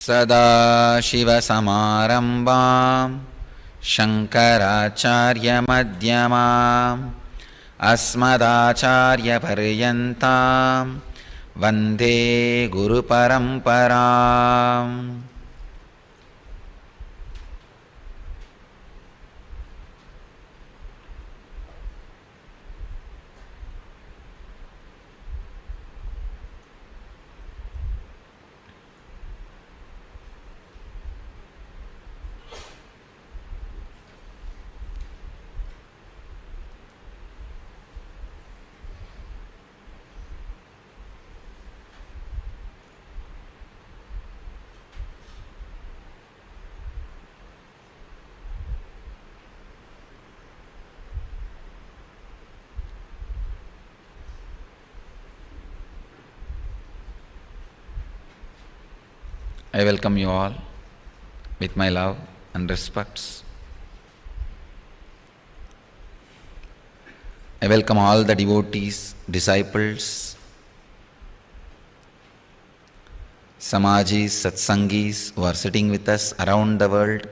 SadaShiva Samarambam Shankaracharya Madhyamam Asmadacharya Paryantam Vande Guru Paramparam. I welcome you all with my love and respects. I welcome all the devotees, disciples, Samajis, Satsangis who are sitting with us around the world.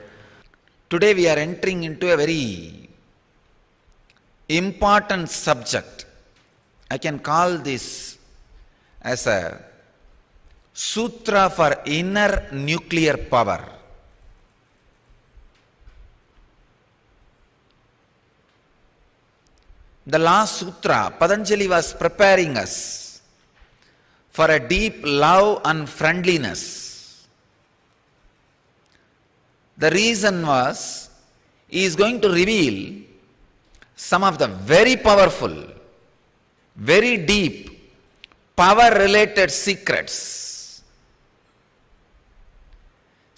Today we are entering into a very important subject. I can call this as a Sutra for inner nuclear power. The last sutra, Patanjali was preparing us for a deep love and friendliness. The reason was, he is going to reveal some of the very powerful, very deep, power-related secrets.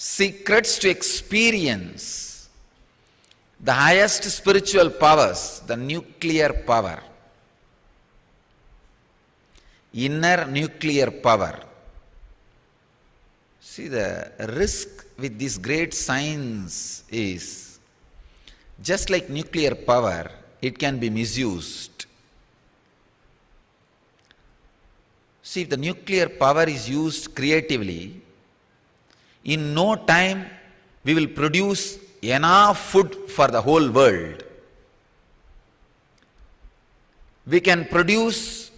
Secrets to experience the highest spiritual powers, the nuclear power, inner nuclear power. See, the risk with this great science is, just like nuclear power, it can be misused. See, if the nuclear power is used creatively, in no time we will produce enough food for the whole world. We can produce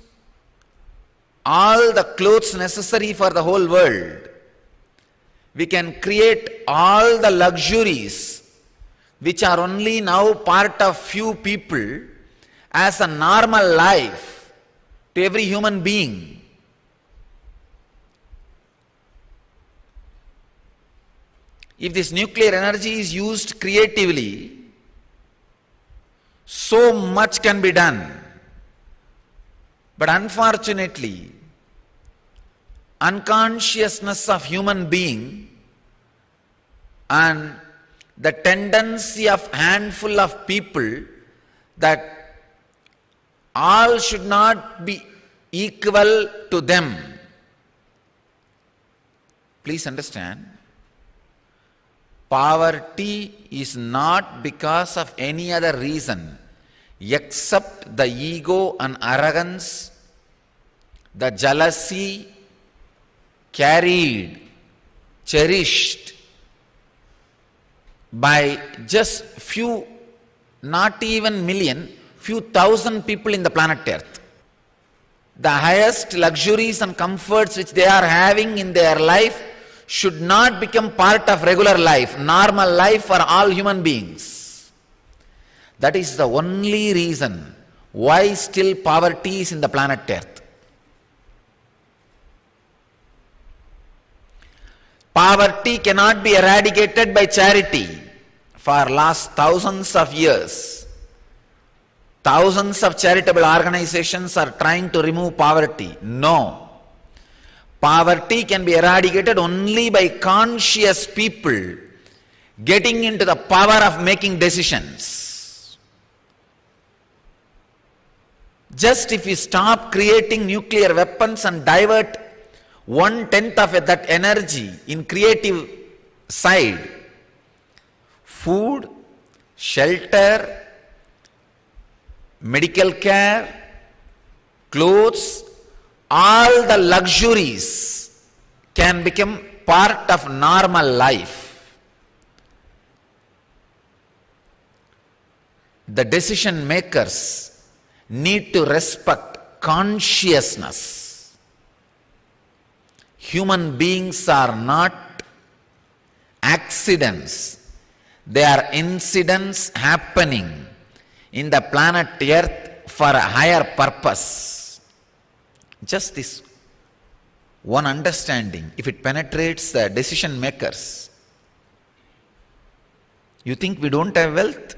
all the clothes necessary for the whole world. We can create all the luxuries which are only now part of few people as a normal life to every human being. If this nuclear energy is used creatively, so much can be done. But unfortunately, unconsciousness of human being and the tendency of handful of people that all should not be equal to them. Please understand, poverty is not because of any other reason except the ego and arrogance, the jealousy carried, cherished by just few, not even million, few thousand people in the planet Earth. The highest luxuries and comforts which they are having in their life should not become part of regular life, normal life for all human beings. That is the only reason why still poverty is in the planet Earth. Poverty cannot be eradicated by charity. For last thousands of years, thousands of charitable organizations are trying to remove poverty. No. Poverty can be eradicated only by conscious people getting into the power of making decisions. Just if we stop creating nuclear weapons and divert 1/10 of that energy in creative side, food, shelter, medical care, clothes, all the luxuries can become part of normal life, the decision makers need to respect consciousness. Human beings are not accidents. They are incidents happening in the planet Earth for a higher purpose. Just this one understanding, if it penetrates the decision makers, you think we don't have wealth?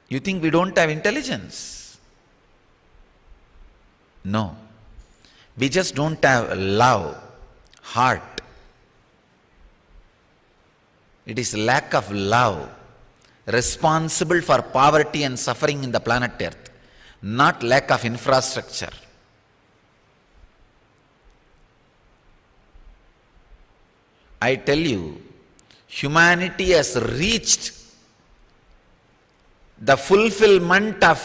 You think we don't have intelligence? No. We just don't have love, heart. It is lack of love responsible for poverty and suffering in the planet Earth, not lack of infrastructure. I tell you, humanity has reached the fulfillment of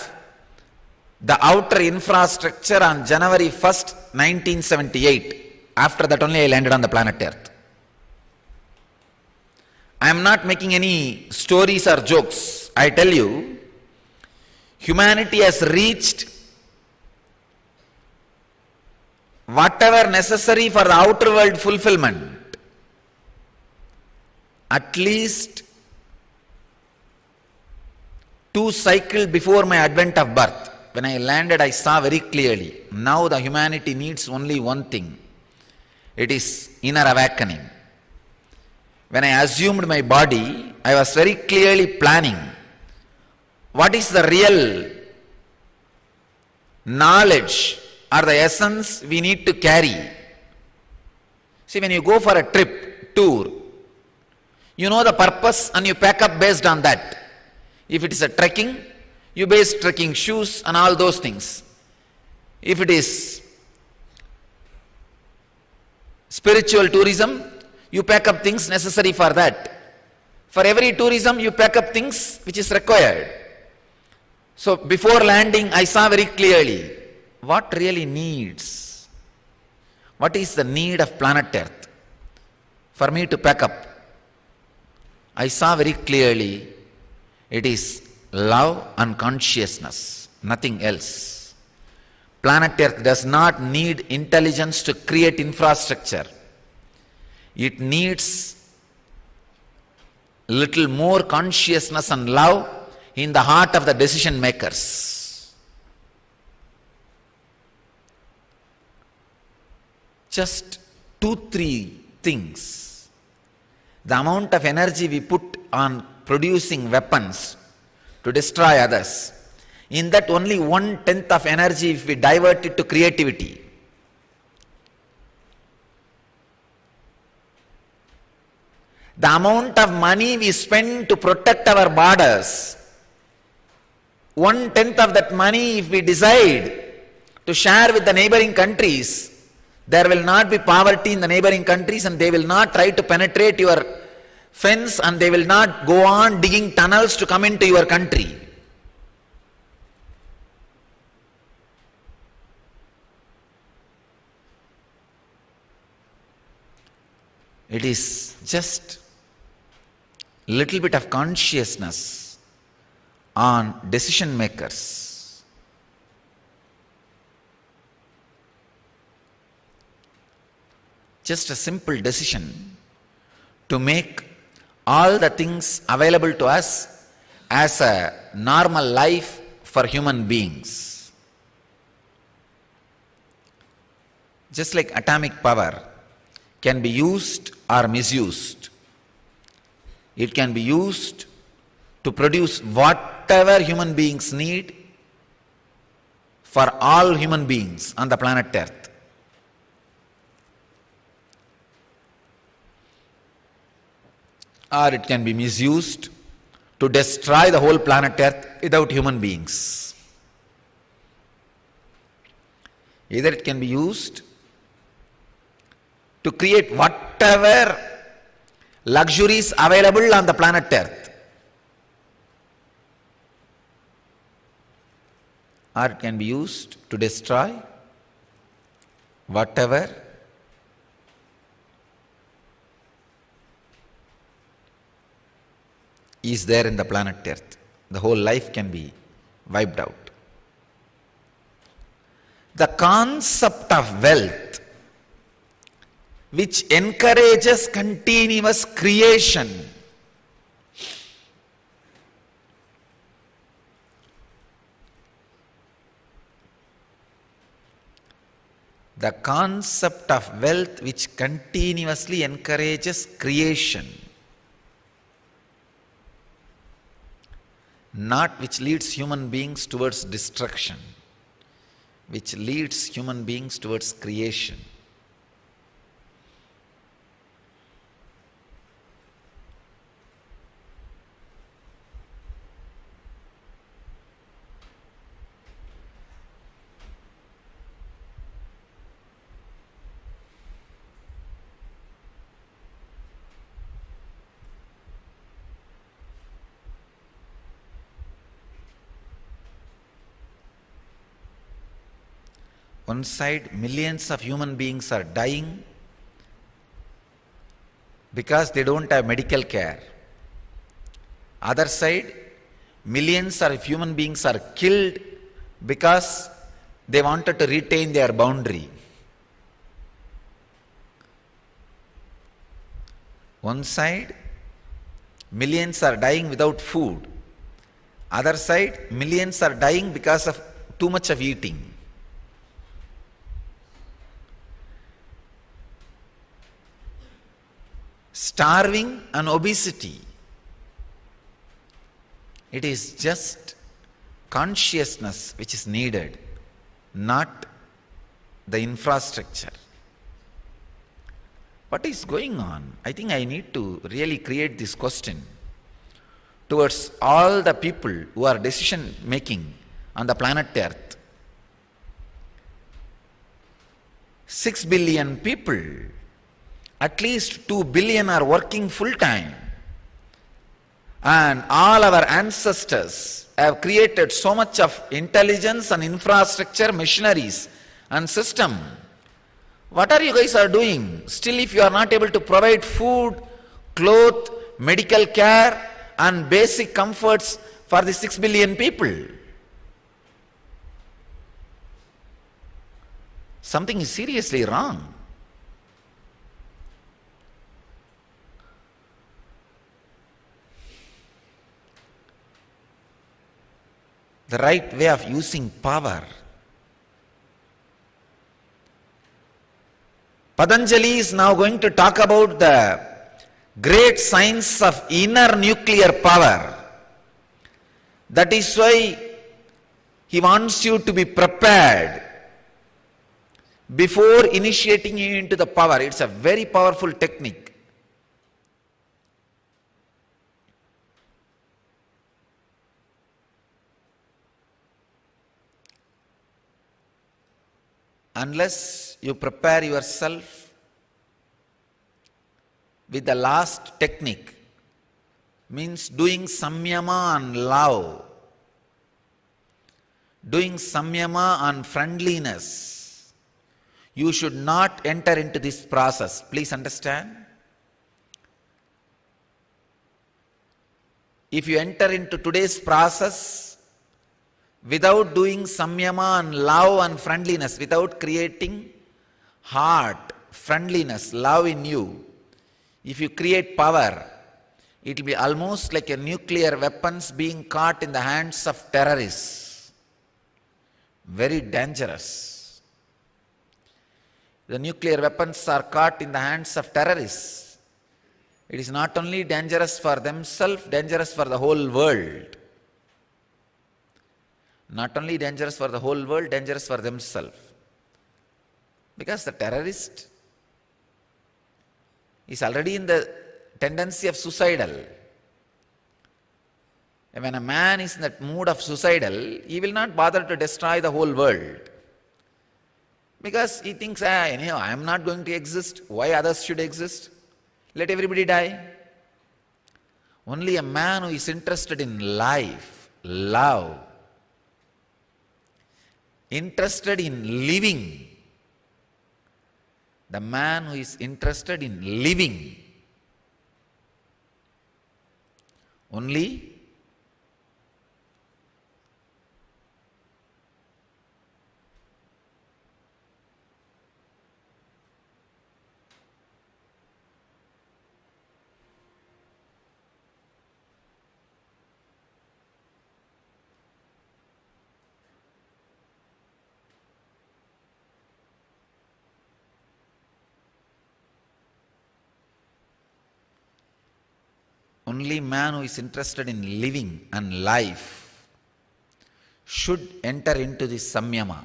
the outer infrastructure on January 1st, 1978. After that only I landed on the planet Earth. I am not making any stories or jokes. I tell you, humanity has reached whatever necessary for the outer world fulfillment. At least 2 cycles before my advent of birth. When I landed, I saw very clearly, now the humanity needs only one thing. It is inner awakening. When I assumed my body, I was very clearly planning what is the real knowledge or the essence we need to carry. See, when you go for a trip, tour, you know the purpose and you pack up based on that. If it is a trekking, you base trekking shoes and all those things. If it is spiritual tourism, you pack up things necessary for that. For every tourism, you pack up things which is required. So before landing, I saw very clearly what really needs. What is the need of planet Earth for me to pack up? I saw very clearly it is love and consciousness, nothing else. Planet Earth does not need intelligence to create infrastructure. It needs little more consciousness and love in the heart of the decision makers. Just 2-3 things. The amount of energy we put on producing weapons to destroy others, in that only 1/10 of energy if we divert it to creativity. The amount of money we spend to protect our borders, 1/10 of that money if we decide to share with the neighboring countries, there will not be poverty in the neighboring countries and they will not try to penetrate your fence and they will not go on digging tunnels to come into your country. It is just little bit of consciousness on decision makers. Just a simple decision to make all the things available to us as a normal life for human beings. Just like atomic power can be used or misused. It can be used to produce whatever human beings need for all human beings on the planet Earth. Or it can be misused to destroy the whole planet Earth without human beings. Either it can be used to create whatever luxuries available on the planet Earth, or it can be used to destroy whatever is there in the planet Earth. The whole life can be wiped out. The concept of wealth, which encourages continuous creation, the concept of wealth which continuously encourages creation, not which leads human beings towards destruction, which leads human beings towards creation. One side, millions of human beings are dying because they don't have medical care. Other side, millions of human beings are killed because they wanted to retain their boundary. One side, millions are dying without food. Other side, millions are dying because of too much of eating. Starving and obesity. It is just consciousness which is needed, not the infrastructure. What is going on? I think I need to really create this question towards all the people who are decision making on the planet Earth. 6 billion people, at least 2 billion are working full time. And all our ancestors have created so much of intelligence and infrastructure, machineries and system. What are you guys are doing? Still, if you are not able to provide food, clothes, medical care and basic comforts for the 6 billion people, something is seriously wrong. The right way of using power. Patanjali is now going to talk about the great science of inner nuclear power. That is why he wants you to be prepared before initiating you into the power. It's a very powerful technique. Unless you prepare yourself with the last technique, means doing samyama and love, doing samyama and friendliness, you should not enter into this process. Please understand. If you enter into today's process without doing samyama and love and friendliness, without creating heart, friendliness, love in you, if you create power, it will be almost like a nuclear weapons being caught in the hands of terrorists. Very dangerous. The nuclear weapons are caught in the hands of terrorists. It is not only dangerous for themselves, dangerous for the whole world. Not only dangerous for the whole world, dangerous for themselves. Because the terrorist is already in the tendency of suicidal. And when a man is in that mood of suicidal, he will not bother to destroy the whole world. Because he thinks, anyhow, I am not going to exist. Why others should exist? Let everybody die. Only a man who is interested in life, love, interested in living, The man who is interested in living. Only man who is interested in living and life should enter into this samyama.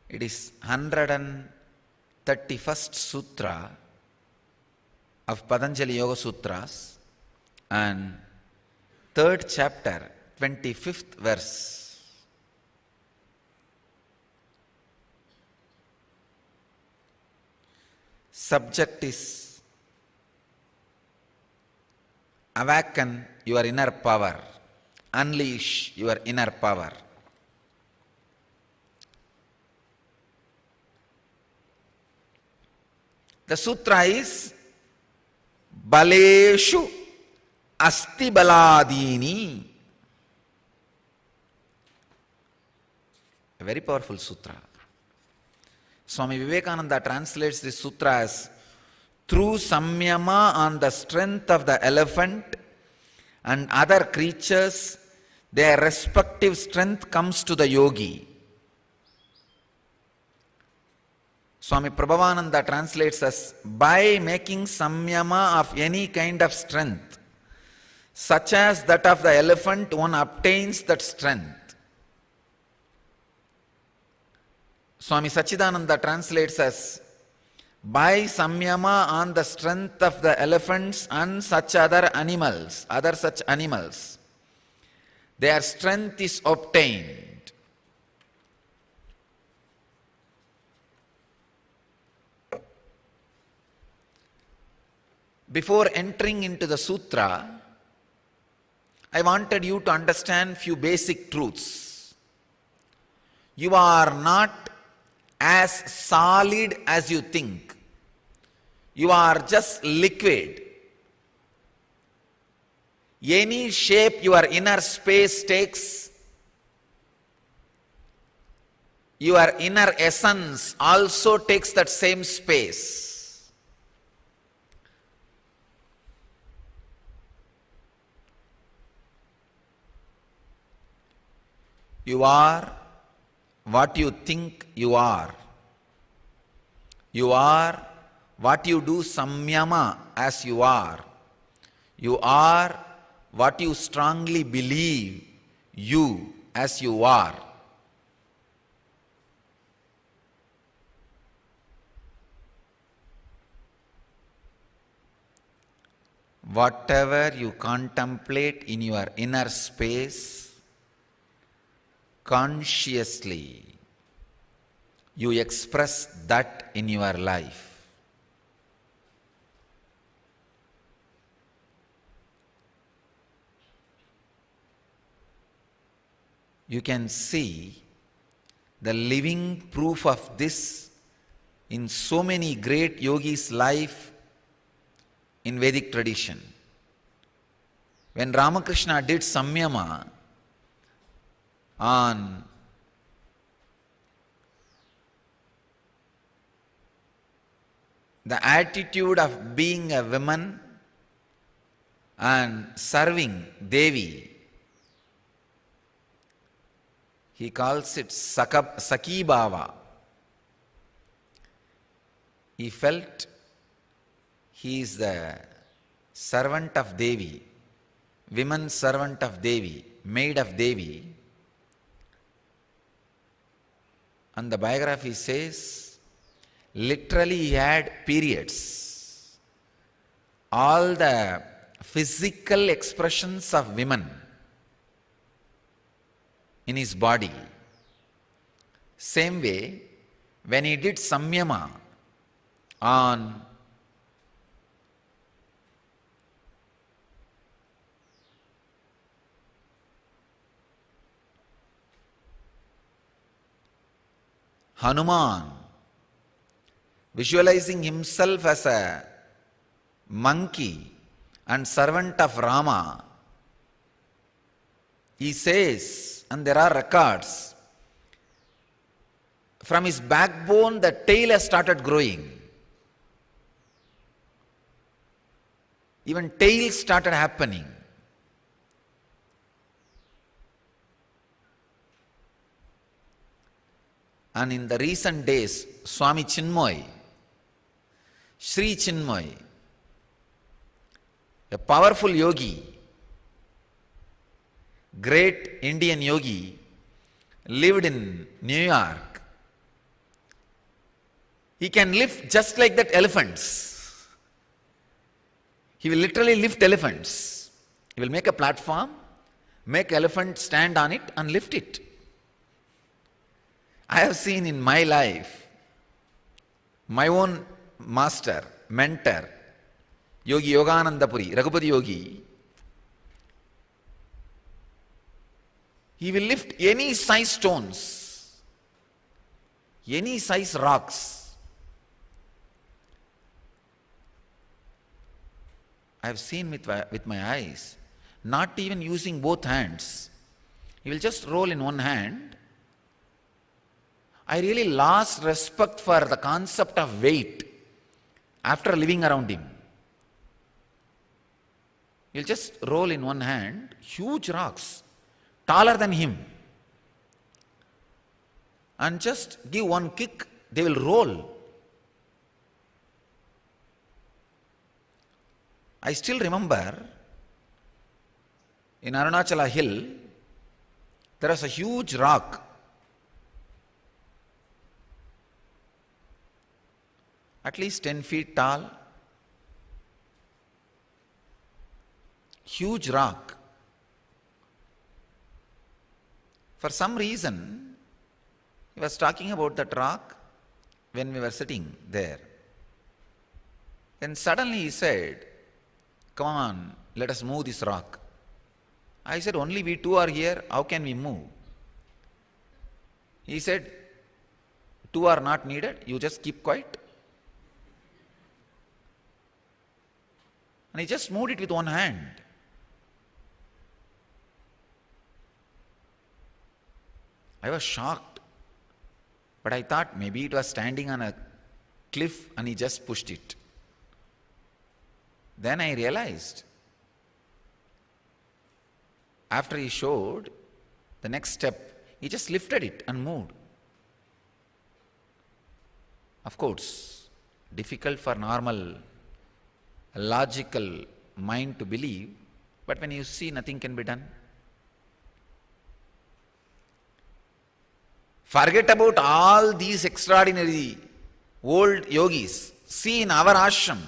It is 131st Sutra of Patanjali Yoga Sutras and 3rd chapter, 25th verse. Subject is awaken your inner power, unleash your inner power. The sutra is Baleshu Asti Baladini. A very powerful sutra. Swami Vivekananda translates this sutra as through samyama on the strength of the elephant and other creatures, their respective strength comes to the yogi. Swami Prabhavananda translates as by making samyama of any kind of strength, such as that of the elephant, one obtains that strength. Swami Sachidananda translates as by samyama on the strength of the elephants and such other such animals, their strength is obtained. Before entering into the sutra, I wanted you to understand few basic truths. You are not as solid as you think. You are just liquid. Any shape your inner space takes, your inner essence also takes that same space. You are what you think you are. You are what you do samyama as you are. You are what you strongly believe you as you are. Whatever you contemplate in your inner space, consciously, you express that in your life. You can see the living proof of this in so many great yogis' life in Vedic tradition. When Ramakrishna did samyama on the attitude of being a woman and serving Devi, he calls it Sakhi Bhava. He felt he is the servant of Devi, woman servant of Devi, maid of Devi. And the biography says, literally he had periods. All the physical expressions of women in his body. Same way, when he did samyama on Hanuman, visualizing himself as a monkey and servant of Rama, he says, and there are records, from his backbone the tail has started growing. Even tails started happening. And in the recent days, Swami Chinmoy, Sri Chinmoy, a powerful yogi, great Indian yogi, lived in New York. He can lift just like that elephants. He will literally lift elephants. He will make a platform, make elephant stand on it and lift it. I have seen in my life, my own master, mentor, Yogi Yoganandapuri, Raghupati Yogi, he will lift any size stones, any size rocks. I have seen with my eyes, not even using both hands. He will just roll in one hand. I really lost respect for the concept of weight after living around him. He'll just roll in one hand, huge rocks, taller than him, and just give one kick, they will roll. I still remember in Arunachala Hill, there was a huge rock. At least 10 feet tall, huge rock. For some reason, he was talking about that rock when we were sitting there. Then suddenly he said, "Come on, let us move this rock." I said, "Only we two are here, how can we move?" He said, "Two are not needed, you just keep quiet." And he just moved it with one hand. I was shocked, but I thought maybe it was standing on a cliff and he just pushed it. Then I realized, after he showed the next step, he just lifted it and moved. Of course, difficult for normal, logical mind to believe, but when you see, nothing can be done. Forget about all these extraordinary old yogis. See in our ashram,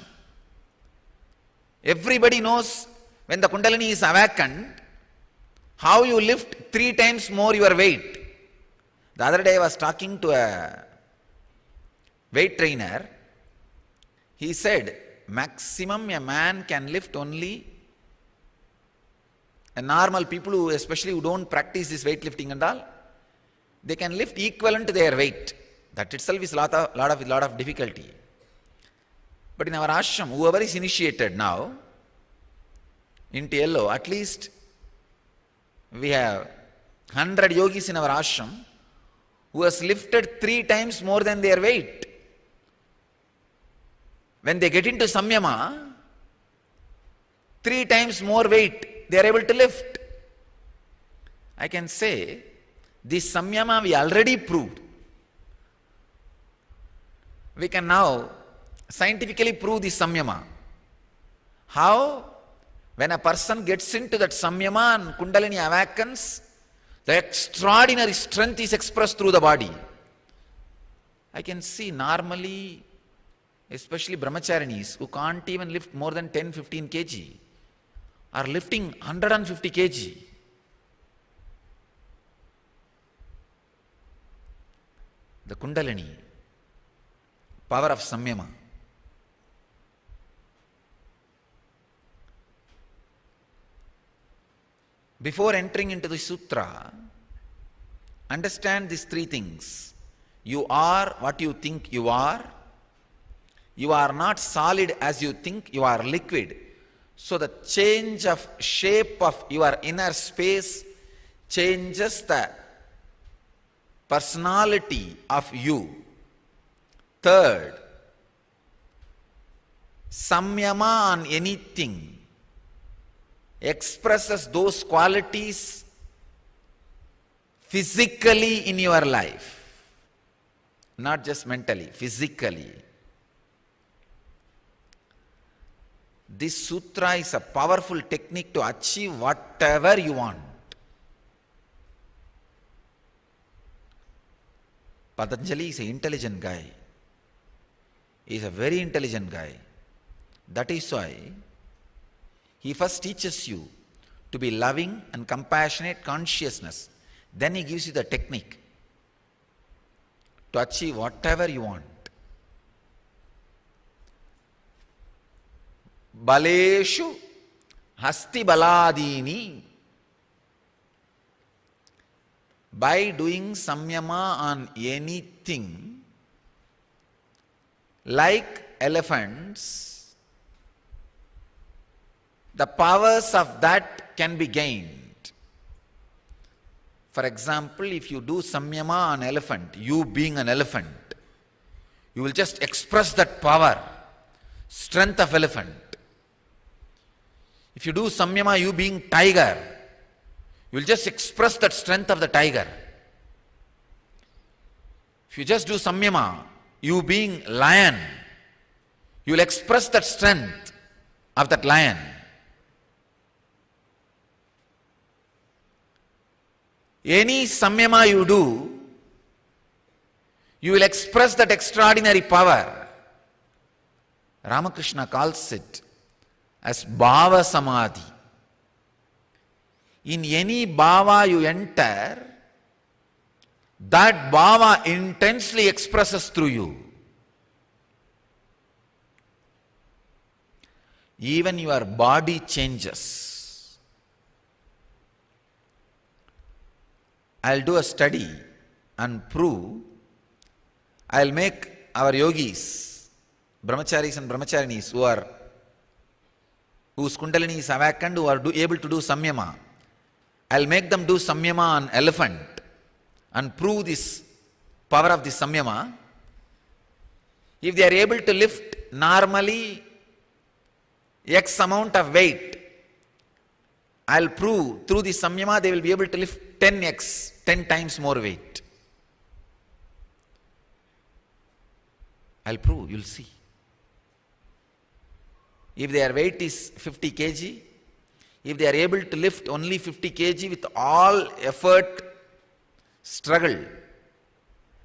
everybody knows when the Kundalini is awakened, how you lift 3 times more your weight. The other day I was talking to a weight trainer. He said, maximum a man can lift only, a normal people who especially who don't practice this weightlifting and all, they can lift equivalent to their weight. That itself is lot of difficulty. But in our ashram, whoever is initiated now into yellow, at least we have 100 yogis in our ashram who has lifted 3 times more than their weight. When they get into samyama, 3 times more weight they are able to lift. I can say, this samyama we already proved. We can now scientifically prove this samyama. How? When a person gets into that samyama and Kundalini awakens, the extraordinary strength is expressed through the body. I can see normally, especially brahmacharinis who can't even lift more than 10-15 kg, are lifting 150 kg. The Kundalini, power of samyama. Before entering into the sutra, understand these 3 things. You are what you think you are. You are not solid as you think, you are liquid. So the change of shape of your inner space changes the personality of you. Third, samyama on anything expresses those qualities physically in your life, not just mentally, physically. This sutra is a powerful technique to achieve whatever you want. Patanjali is an intelligent guy. He is a very intelligent guy. That is why he first teaches you to be loving and compassionate consciousness. Then he gives you the technique to achieve whatever you want. Baleshu hasti baladini. By doing samyama on anything, like elephants, the powers of that can be gained. For example, if you do samyama on elephant, you being an elephant, you will just express that power, strength of elephant. If you do samyama, you being tiger, you will just express that strength of the tiger. If you just do samyama, you being lion, you will express that strength of that lion. Any samyama you do, you will express that extraordinary power. Ramakrishna calls it as bhava samadhi. In any bhava you enter, that bhava intensely expresses through you. Even your body changes. I'll do a study and prove. I'll make our yogis, brahmacharis and brahmacharinis whose kundalini is awakened, who are able to do samyama. I'll make them do samyama on elephant and prove this power of this samyama. If they are able to lift normally X amount of weight, I'll prove through this samyama they will be able to lift 10x, 10 times more weight. I'll prove, you'll see. If their weight is 50 kg, if they are able to lift only 50 kg with all effort, struggle,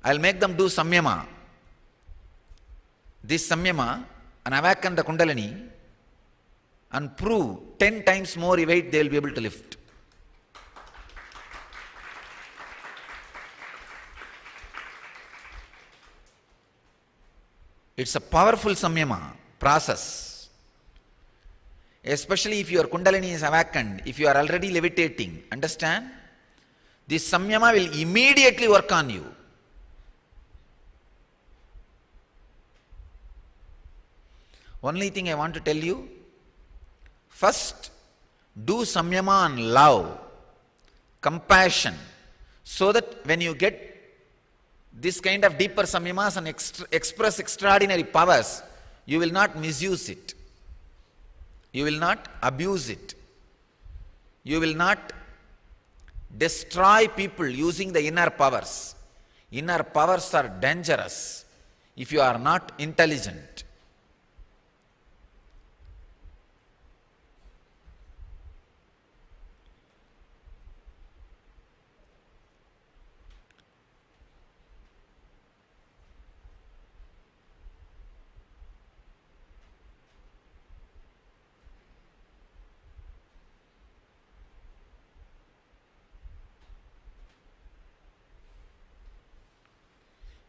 I'll make them do samyama. This samyama and awaken the kundalini and prove 10 times more weight they will be able to lift. It's a powerful samyama process. Especially if your kundalini is awakened, if you are already levitating, understand? This samyama will immediately work on you. Only thing I want to tell you, first do samyama on love, compassion, so that when you get this kind of deeper samyamas and express extraordinary powers, you will not misuse it. You will not abuse it. You will not destroy people using the inner powers. Inner powers are dangerous if you are not intelligent.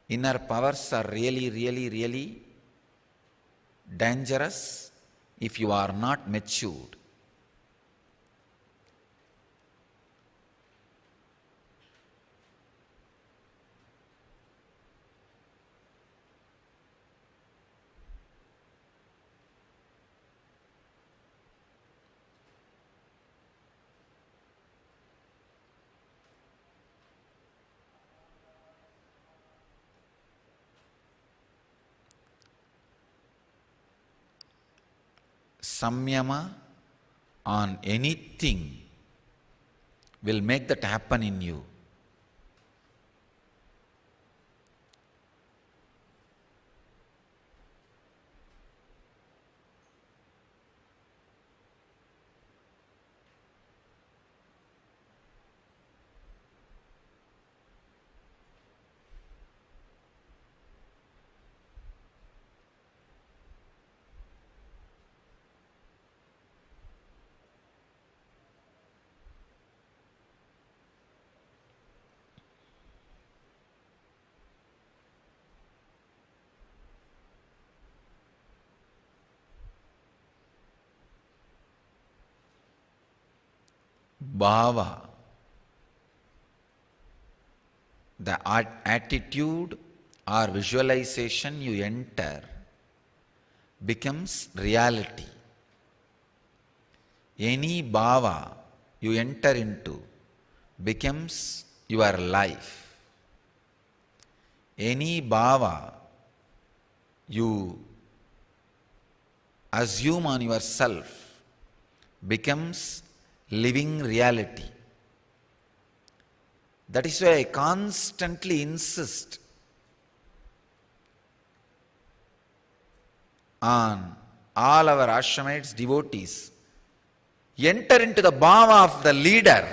Inner powers are really dangerous if you are not matured. samyama on anything will make that happen in you. Bhava, the attitude or visualization you enter becomes reality. Any bhava you enter into becomes your life. Any bhava you assume on yourself becomes living reality. That is why I constantly insist on all our ashramites, devotees, enter into the bhava of the leader,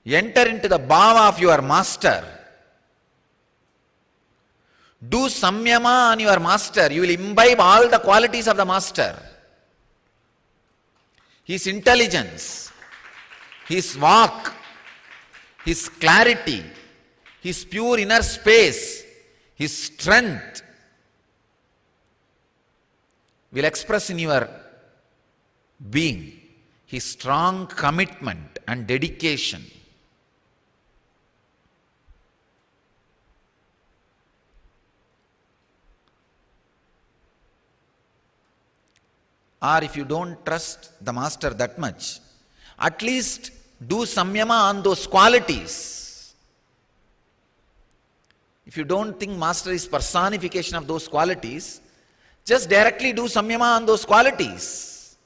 enter into the bhava of your master. Do samyama on your master. You will imbibe all the qualities of the master. His intelligence, his vak, his clarity, his pure inner space, his strength will express in your being his strong commitment and dedication. Or if you don't trust the master that much, at least do samyama on those qualities. If you don't think master is personification of those qualities, just directly do samyama on those qualities.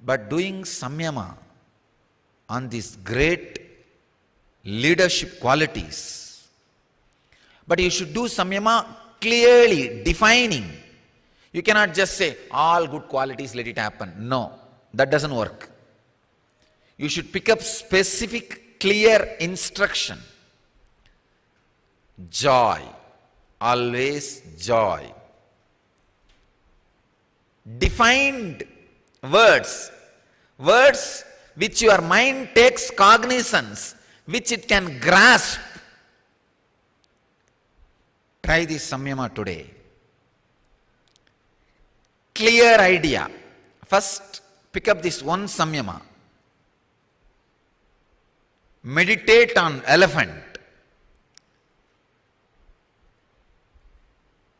But doing samyama on these great leadership qualities, but you should do samyama clearly defining. You cannot just say, all good qualities, let it happen. No, that doesn't work. You should pick up specific, clear instruction. Joy, always joy. Defined words, words which your mind takes cognizance, which it can grasp. Try this samyama today. Clear idea. First, pick up this one samyama. Meditate on elephant.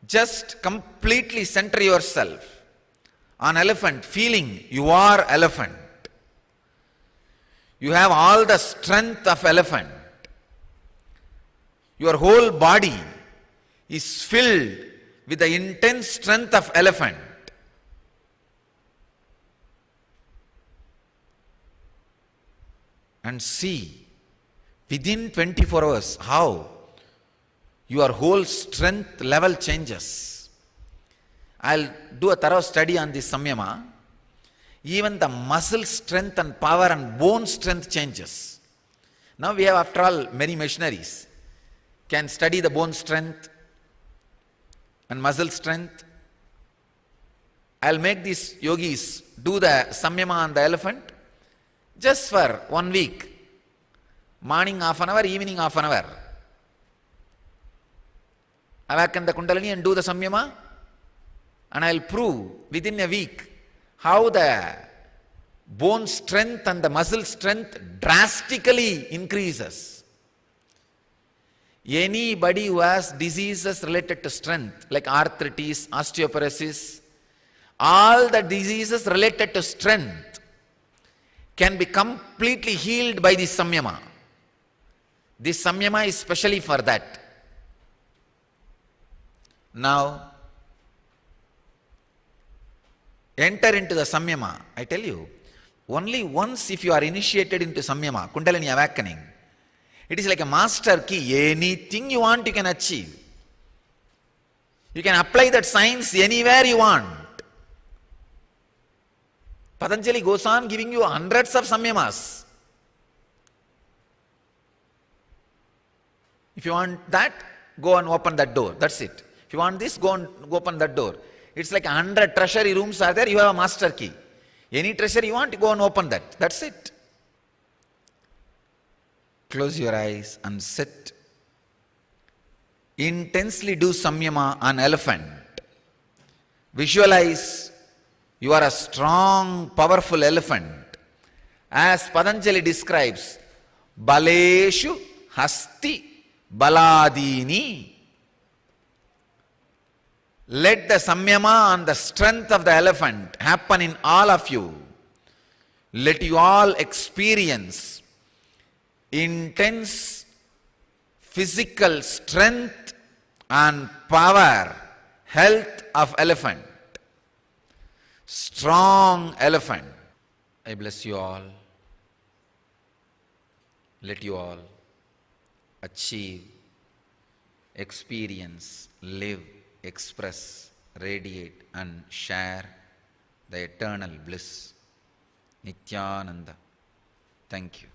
Just completely center yourself on elephant, feeling you are elephant. You have all the strength of elephant. Your whole body is filled with the intense strength of elephant. And see within 24 hours how your whole strength level changes. I'll do a thorough study on this samyama. Even the muscle strength and power and bone strength changes. Now we have, after all, many machineries can study the bone strength and muscle strength. I'll make these yogis do the samyama on the elephant just for 1 week. Morning half an hour, evening half an hour. Awaken the Kundalini and do the samyama, and I'll prove within a week how the bone strength and the muscle strength drastically increases. Anybody who has diseases related to strength, like arthritis, osteoporosis, all the diseases related to strength can be completely healed by this samyama. This samyama is specially for that. Now, enter into the samyama. I tell you, only once if you are initiated into samyama, Kundalini awakening, it is like a master key. Anything you want, you can achieve. You can apply that science anywhere you want. Patanjali goes on giving you hundreds of samyamas. If you want that, go and open that door. That's it. If you want this, go and open that door. It's like 100 treasury rooms are there, you have a master key. Any treasure you want, go and open that. That's it. Close your eyes and sit. Intensely do samyama on elephant. Visualize you are a strong, powerful elephant. As Patanjali describes, Baleshu Hasti Baladini. Let the samyama and the strength of the elephant happen in all of you. Let you all experience intense physical strength and power, health of elephant. Strong elephant. I bless you all. Let you all achieve, experience, live, express, radiate and share the eternal bliss. Nithyananda. Thank you.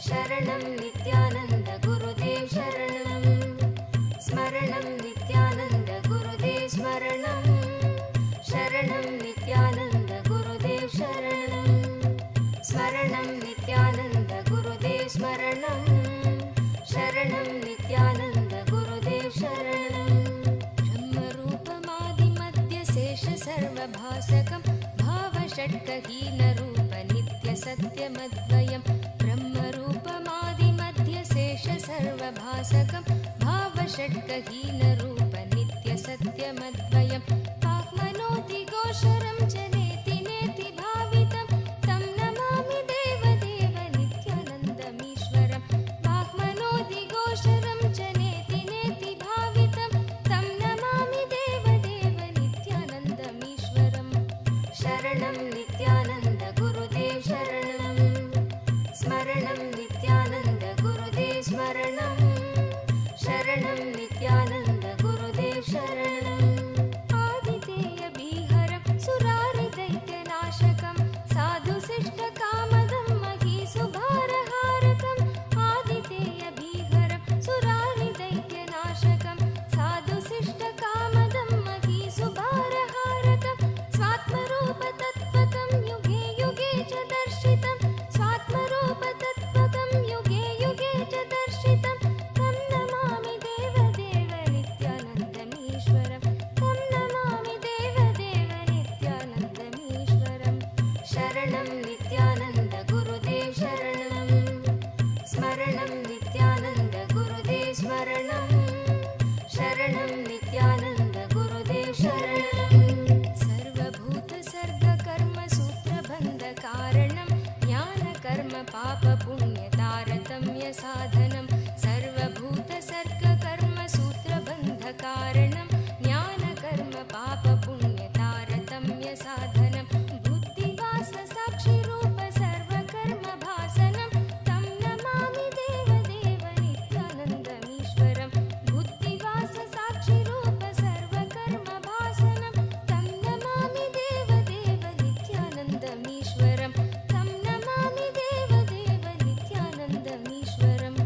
शरणं नित्यानन्द गुरुदेव शरणं स्मरणं नित्यानन्द गुरुदेव स्मरणं शरणं नित्यानन्द गुरुदेव शरणं स्मरणं नित्यानन्द गुरुदेव स्मरणं शरणं नित्यानन्द गुरुदेव शरणं ब्रह्मरूपमादिमध्यशेष सर्वभासकं भावषट्कहीनरूप नित्यसत्यमद्वयम् ब्रह्मरूपमादिमध्यशेष सर्वभासकं भावषट्कहीनरूप नित्यसत्यमद्वयम् पाक्मनोति गोचरं च नेति नेति भावितं तं नमामि देवदेव नित्यानन्दमीश्वरं पाक्मनोति गोचरं च नेति नेति भावितं तं नमामि देवदेव नित्यानन्दमीश्वरं शरणं नित्यानन्द गुरुदेव शरणं स्मरणं नित्यानन्द गुरुदेव स्मरणं शरणं नित्यानन्द गुरुदेव शरणम् आदितेयबीहरं सुरारिदैत्यनाशकं साधुशिष्टकामदं महीसुभारहारकम् आदितेयबीहरं सुरारिदैत्यनाशकं साधुशिष्टकामदं महीसुभारहारकं स्वात्मरूपतत्त्वकं युगे युगे च दर्शितं स्वात्मरूपतत्त्वकं युगे युगे च दर्शितं तं नमामि देवदेव नित्यानन्दमीश्वरं तं नमामि देवदेव नित्यानन्दमीश्वरं शरणं नित्यानन्द गुरुदेव शरणं स्मरणं नित्यानन्द गुरुदेव स्मरणं शरणं नित्यानन्द गुरुदेव शरणं सर्वभूतसर्गकर्मसूत्रबन्धकारणं ज्ञानकर्म पापपुण्यतारतम्यसाधनं सर्वभूतसर्गकर्मसूत्रबन्धकारणं ज्ञानकर्म पापपुण्यतारतम्यसाधनं बुद्धिवाससाक्षिरूप सर्वकर्मभासनं तं नमामि देवदेव नित्यानन्दमीश्वरं बुद्धिवाससाक्षिरूप सर्वकर्मभासनं तं नमामि देवदेव नित्यानन्दमीश्वरं तं नमामि देवदेव नित्यानन्दमीश्वरम्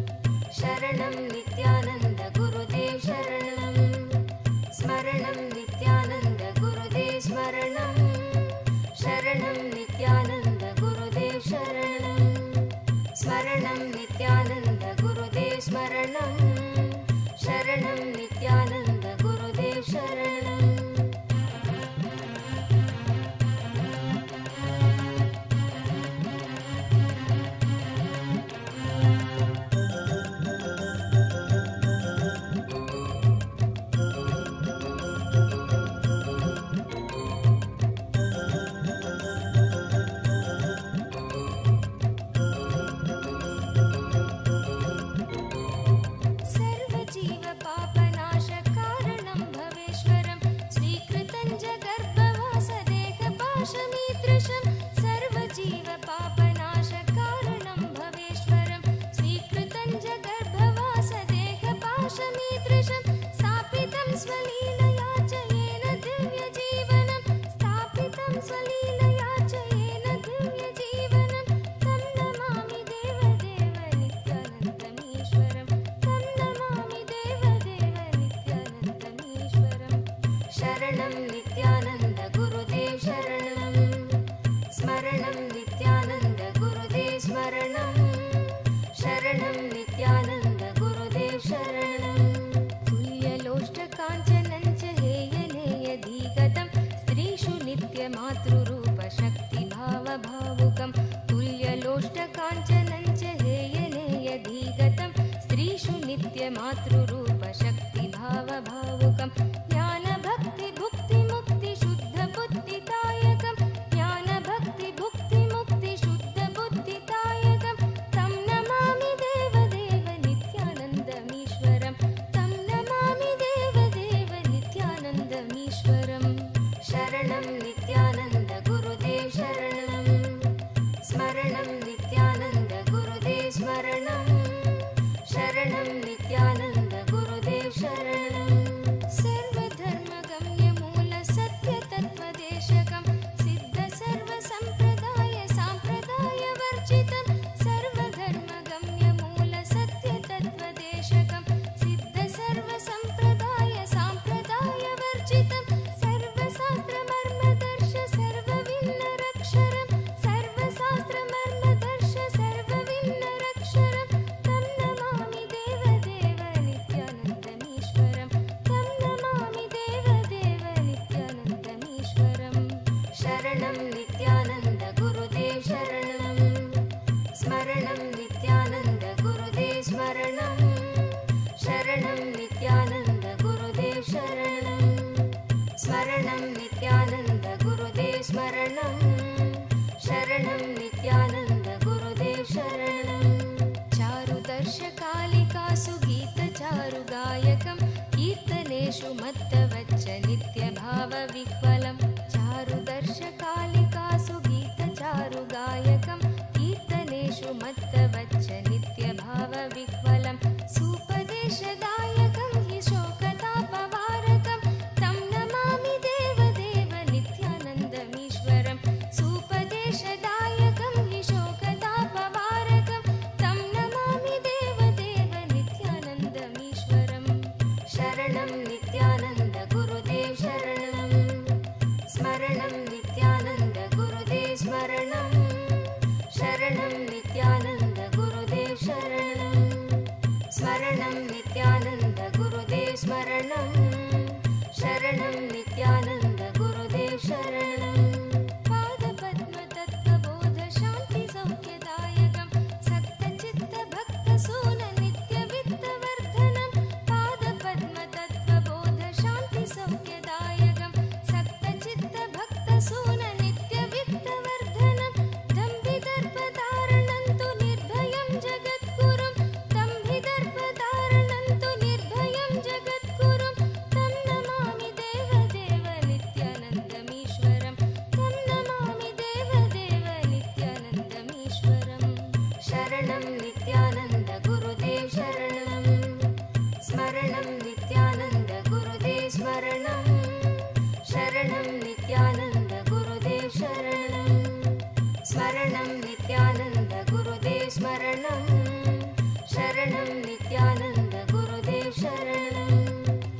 दुष्टकाञ्चनं च हेयनेयधीगतं स्त्रीषु नित्यमातृरूपशक्तिभावभावुकं ज्ञानभक्तिभुक्तिमुक्तिशुद्धबुद्धिदायकं ज्ञानभक्तिभुक्तिमुक्तिशुद्धबुद्धिदायकं तं नमामि देवदेव नित्यानन्दमीश्वरं तं नमामि देवदेव नित्यानन्दमीश्वरं शरणं नित्यानन्द गुरुदेव शरणं स्मरणं नित्यानन्द गुरुदेव स्मरणं शरणं नित्यानन्द गुरुदेव शरणं सर्वधर्मगम्यमूलसत्यतत्त्वदेशकं सिद्धसर्वसम्प्रदाय साम्प्रदायवर्जितं सर्वधर्मगम्यमूलसत्यतत्त्वदेशकं सिद्धसर्वसम्प्रदाय साम्प्रदायवर्जितं सर्वशास्त्रमर्मदर्श सर्वविन्नरक्षरं सर्वशास्त्रमर्मदर्श सर्वविन्नरक्षरं तं नमामि देवदेव नित्यानन्दमीश्वरं तं नमामि देवदेव नित्यानन्दमीश्वरं शरणं नित्यानन्द गुरुदेव शरणं स्मरणं नित्यानन्द गुरुदेव स्मरणं शरणं नित्यानन्द गुरुदेव शरणं स्मरणं नित्यानन्द गुरुदेव स्मरणं शरणं नित्यानन्द गुरुदेव शरणं चारुदर्शकालिकासु गीतचारुगायकं कीर्तनेषु मत्तवच्च नित्यभावविह्वलं चारुदर्शकालिकासु गीतचारुगायकं कीर्तनेषु मत्तवच्च नित्यभावविह्वलं सूपदेशदायकं हि शोकतापवारकं तं नमामि देवदेव नित्यानन्दमीश्वरं सूपदेशदायकं हि शोकतापवारकं तं नमामि देवदेव नित्यानन्दमीश्वरं शरणं नित्यानन्द गुरुदेव शरणं स्मरणं नित्यानन्द गुरुदेव स्मरणं शरणं नित्यानन्द गुरुदेव शरणं स्मरणं नित्यानन्द गुरुदेव स्मरणं शरणं नित्यानन्द गुरुदेव शरणं पादपद्मतत्त्वबोधशान्तिसौख्यदायकं सक्तचित्तभक्तसूननित्यवित्तवर्धनं पादपद्मतत्त्वबोधशान्तिसौख्यदायकं सक्तचित्तभक्तसूननित्यवित्तवर्धनं दम्भिदर्पधारणं तु निर्भयं जगद्गुरुं दम्भिदर्पधारणं तु निर्भयं जगद्गुरुं तं नमामि देवदेव नित्यानन्दमीश्वरं तं नमामि देवदेव नित्यानन्दमीश्वरं शरणं नित्यानन्द गुरुदेव शरणं स्मरणं नित्यानन्द गुरुदेव स्मरणं शरणं नित्यानन्द गुरुदेव शरणं स्मरणं नित्यानन्द गुरुदेव स्मरणं शरणं नित्यानन्द गुरुदेव शरणं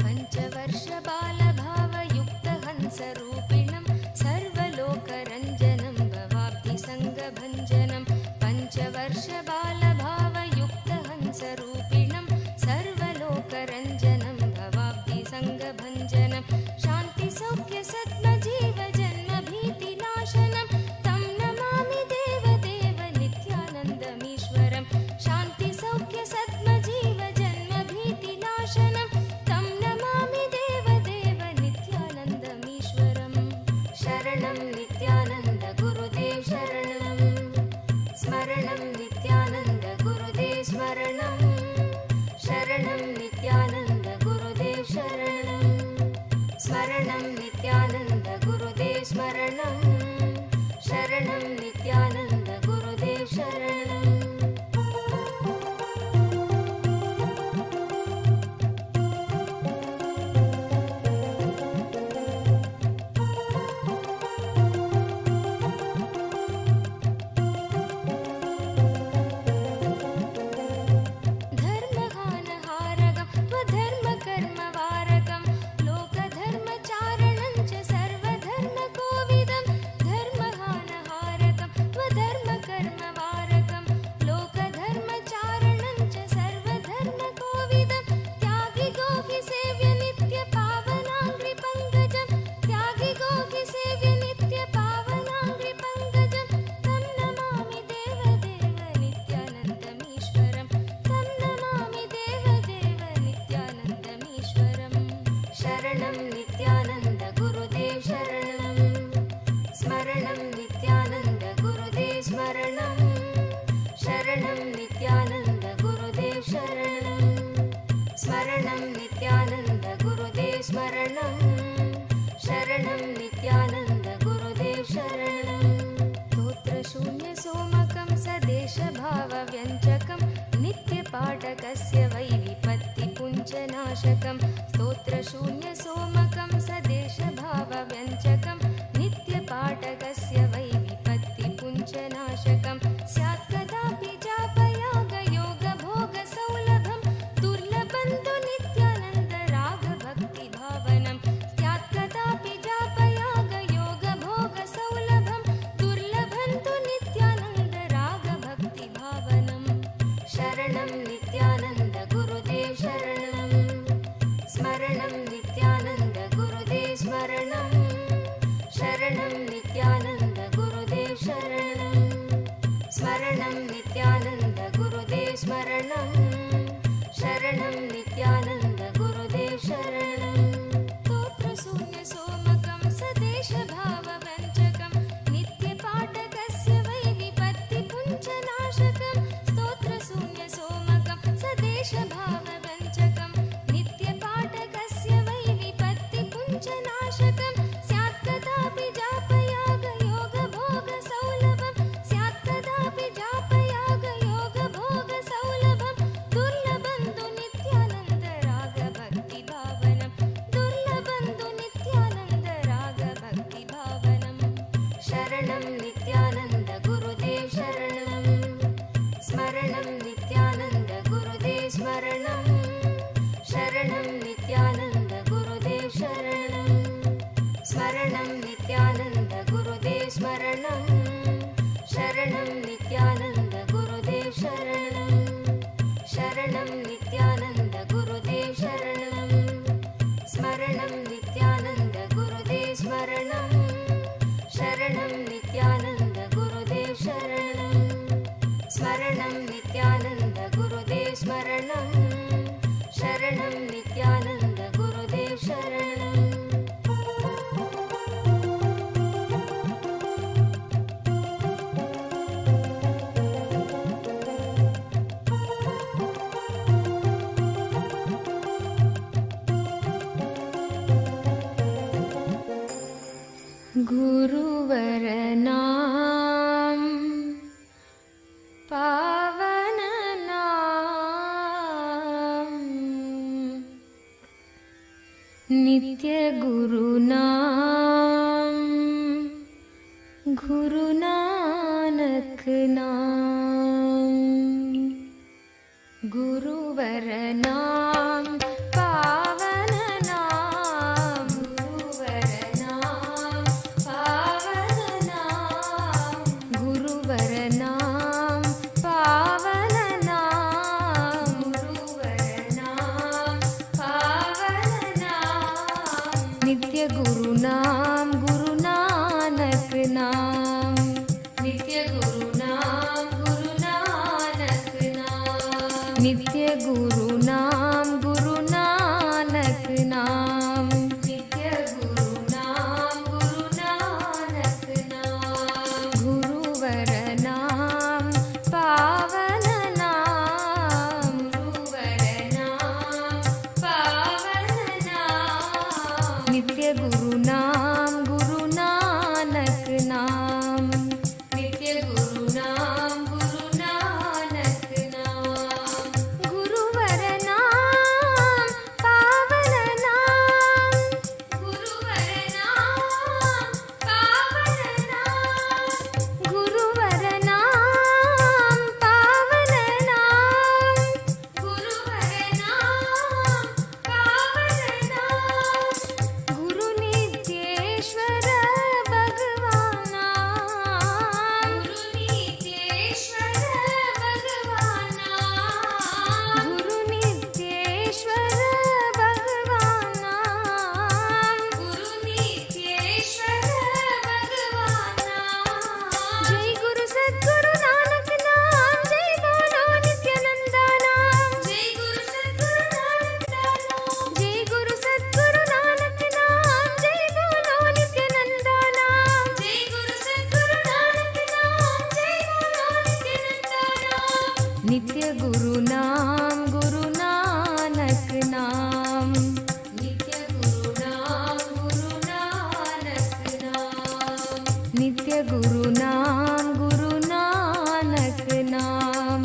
पञ्चवर्षबालभावयुक्तहंसरूपिणं सर्वलोकरञ्जनं भवाब्धिसङ्गभञ्जनं पञ्चवर्षबालभावयुक्तहंसरूपिणं सर्वलोकरञ्जनं भवाब्धिसङ्गभञ्जनं शान्तिसौख्यसद्मजीवजन्मभीतिनाशनं तं नमामि देवदेव नित्यानन्दमीश्वरं शान्तिसौख्यसद्मजीवजन्मभीतिनाशनं तं नमामि देवदेव नित्यानन्दमीश्वरं शरणं नित्यानन्द गुरुदेव शरणं स्मरणं नित्यानन्द गुरुदेव स्मरणं शरणं नित्यानन्द गुरुदेव शरणं स्मरणं नित्यानन्द गुरुदेव स्मरणं शरणं नित्यानन्द गुरुदेव शरणं शरणं नित्यानन्द गुरुदेव शरणं स्मरणं नित्यानन्द गुरुदेव स्मरणं शरणं नित्यानन्द गुरुदेव शरणं स्तोत्रशून्यसोमकं सदेशभावव्यञ्जकं नित्यपाठकस्य वै विपत्तिपुञ्जनाशकं स्तोत्रशून्यसोमकं सदेशभावव्यञ्जकं नित्यपाठकस्य वै विपत्तिपुञ्जनाशकं स्यात् कदापि जापयागयोगभोगसौलभं दुर्लभं तु नित्यानन्द रागभक्तिभावनं स्यात् कदापि जापयागयोगभोगसौलभं दुर्लभं तु नित्यानन्द रागभक्तिभावनं शरणं नित्यानन्द गुरुदेव शरणं स्मरणं नित्यानन्द गुरुदेव स्मरणं शरणं नित्यानन्द गुरुदेव शरणं स्मरणं नित्यानन्द गुरुदेव स्मरणं शरणं नित्यानन्द गुरुदेव शरणं स्तोत्रशून्यसोमकं सदेशभावव्यञ्जकं नित्यपाठकस्य वै विपत्तिपुञ्जनाशकं स्तोत्रशून्यसोमकं सदेशभावव्यञ्जकं नित्यपाठकस्य वै विपत्तिपुञ्जनाशकं स्यात् कदापि जापयागयोगभोगसौलभं स्यात् कदापि जापयागयोगभोगसौलभं दुर्लभं तु नित्यानन्द रागभक्तिभावनं दुर्लभं तु नित्यानन्द रागभक्तिभावनं शरणं नित्यानन्द गुरुदेव शरणं स्मरणं नित्यानन्द गुरुदेव स्मरणं शरणं नित्यानन्द गुरुदेव शरणं स्मरणं नित्यानन्द गुरुदेव स्मरणं शरणं नित्यानन्द गुरुदेव शरणं शरणं नित्यानन्द गुरुदेव शरणं स्मरणं नित्यानन्द गुरुदेव स्मरणं शरणं नित्यानन्द गुरुदेव शरणं स्मरणं नित्यानन्द गुरुदेव स्मरणं शरणं नित्यानन्द गुरुदेव शरणं गुरुवरनाम पावननाम नित्यगुरुनाम गुरुनानक नाम गुरुवरनाम पावननाम गुरुवरनाम पावननाम गुरुवरनाम पावननाम गुरुवरनाम पावननाम नित्यगुरुनाम गुरुनानक नाम नित्यगुरुनाम गुरुनानक नाम नित्यगुरुनाम गुरुनानक नाम नित्यगुरुनाम गुरुनानक नाम गुरुवरनाम पावननाम गुरुवरनाम पावननाम नित्यगुरुनाम गुरुनानक नाम नित्यगुरुनाम गुरुनानक नाम गुरुवरनाम नित्य गुरु नाम गुरु नानक नाम नित्य गुरु नाम गुरु नानक नाम नित्य गुरु नाम गुरु नानक नाम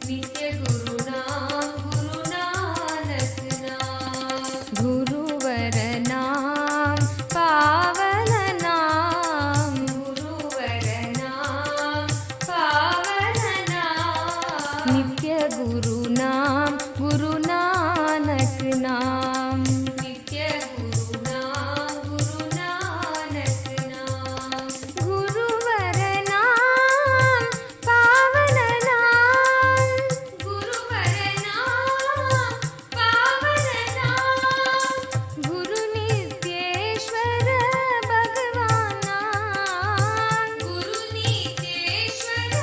नित्य गुरु नाम गुरु नानक नाम गुरुवर नाम पावन नाम गुरुवर नाम पावन नाम नित्य गुरु नाम गुरु नानक नाम नित्य गुरु नाम गुरु नानक नाम गुरुवर नाम पावन नाम गुरुवर नाम पावन नाम गुरु नित्येश्वर भगवान नाम गुरु नित्येश्वर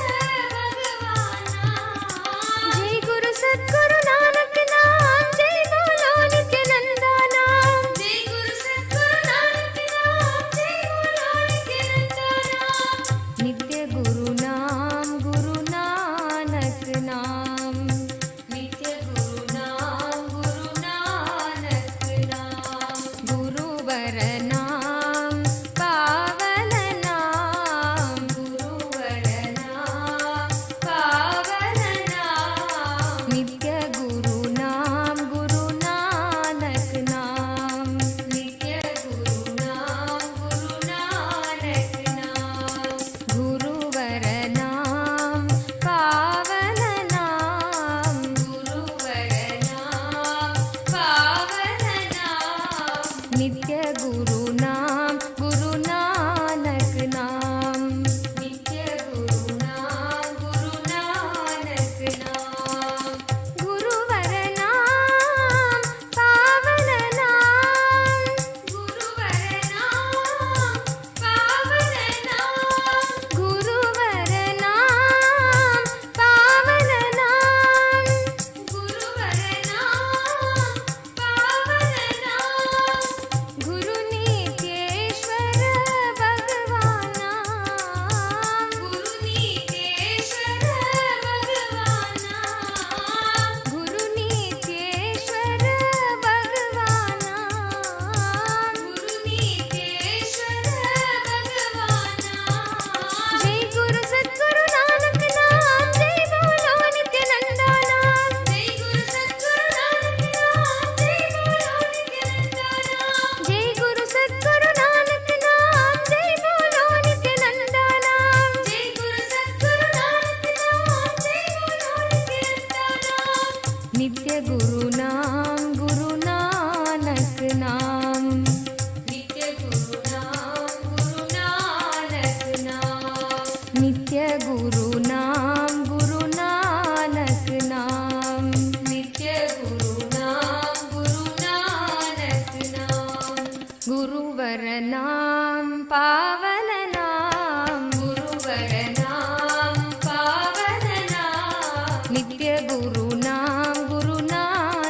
भगवान नाम जय गुरु सद्गुरु नानक नाम जय बोलो नित्यानंदा नाम जय गुरु सद्गुरु नानक नाम जय बोलो नित्यानंदा नाम नित्य गुरु नाम गुरु नानक नाम नित्य गुरु नाम गुरु नानक नाम गुरुवर नाम पावन नाम गुरुवर नाम पावन नाम नित्य गुरु नाम गुरु नानक नाम नित्य गुरु नाम गुरु नानक नाम गुरुवर नाम पावन नाम गुरुवर नाम पावन नाम नित्य गुरु नाम गुरु नानक नाम नित्य गुरु नाम गुरु नानक नाम गुरुवर नाम पावन नाम गुरुवर नाम पावन नाम गुरुवर नाम पावन नाम गुरुवर नाम पावन नाम गुरु नित्येश्वर भगवान नाम गुरु नित्येश्वर भगवान नाम गुरु नित्येश्वर भगवान नाम गुरु नित्येश्वर भगवान नाम जय गुरु सद्गुरु नानक नाम जय बोलो नित्यानंदा नाम जय गुरु सद्गुरु नानक नाम जय बोलो नित्यानंदा नाम जय गुरु सद्गुरु नानक नाम जय बोलो नित्यानंदा नाम जय गुरु सद्गुरु नानक नाम जय बोलो नित्यानंदा नाम नित्य गुरु नाम गुरु नानक नाम नित्य गुरु नाम गुरु नानक नाम नित्य गुरु नाम गुरु नानक नाम नित्य गुरु नाम गुरु नानक नाम गुरुवर नाम पावन नाम गुरुवर नाम पावन नाम नित्य गुरु नाम गुरु नानक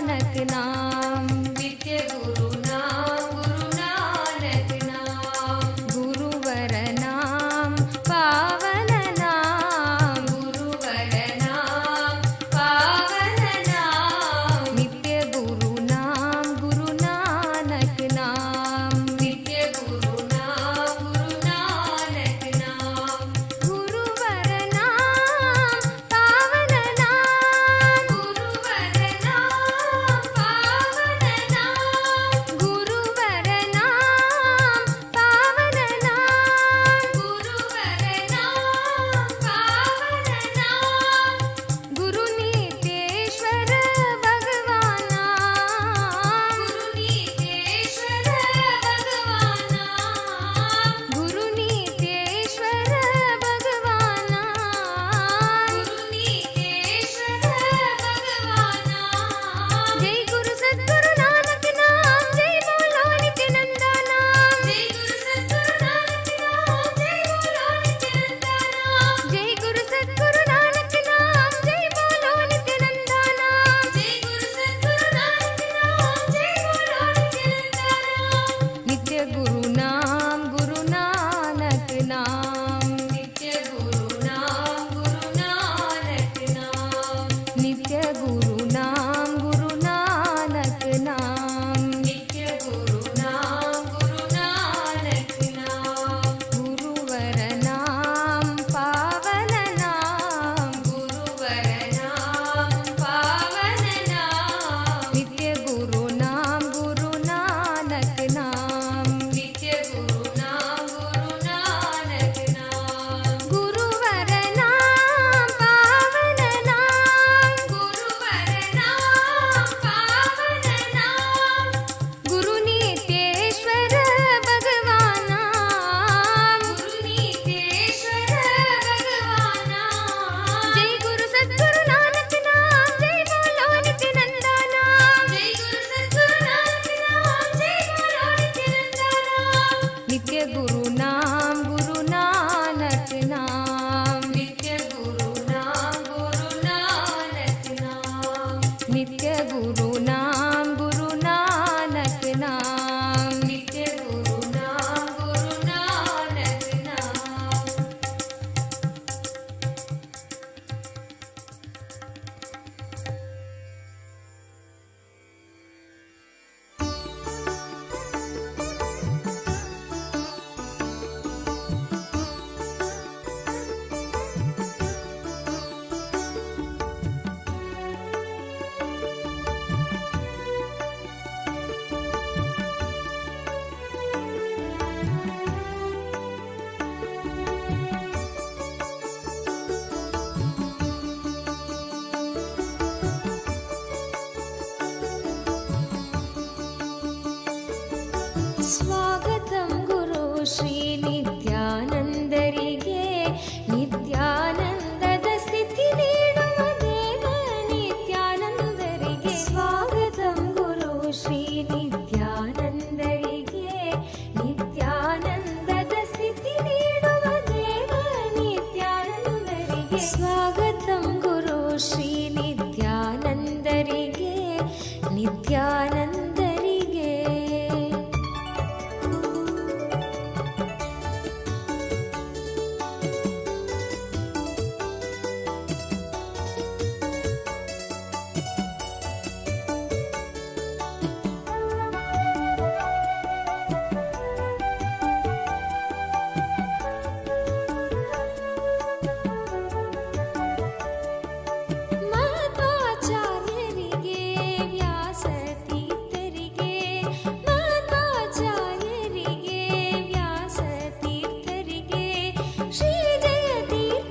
स्वागतं गुरु श्री नित्यानंदरिगे नित्यानंदद स्थिति नीಡುವ ದೇವ ನಿತ್ಯಾನಂದರಿಗೆ स्वागतं गुरु श्री नित्यानंदरिगे नित्यानंदद स्थिति नीಡುವ ದೇವ ನಿತ್ಯಾನಂದರಿಗೆ स्वागतं गुरु श्री नित्यानंदरिगे नित्यानंदरिगे ಮಧ್ವಾಚಾರ್ಯರಿಗೆ ವ್ಯಾಸತೀರ್ಥರಿಗೆ ಮಧ್ವಾಚಾರ್ಯರಿಗೆ ವ್ಯಾಸತೀರ್ಥರಿಗೆ ಶ್ರೀ ಜಯತೀರ್ಥಾನಂದ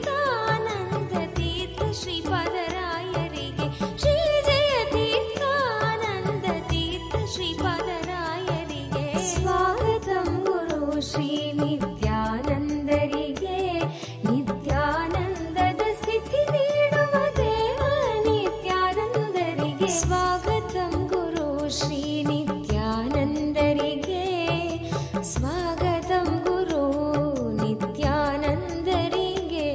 ತೀರ್ಥ ಶ್ರೀಪಾದರಾಯರಿಗೆ ಶ್ರೀ ಜಯತೀರ್ಥಾನಂದ ತೀರ್ಥ ಶ್ರೀಪಾದರಾಯರಿಗೆ स्वागतं गुरु श्री नित्यानंदरिगे नित्यानंदद स्थिति नीಡುವ ದೇವ ನಿತ್ಯಾನಂದರಿಗೆ स्वागतं गुरु श्री नित्यानंदरिगे स्वागतं गुरु नित्यानंदरिगे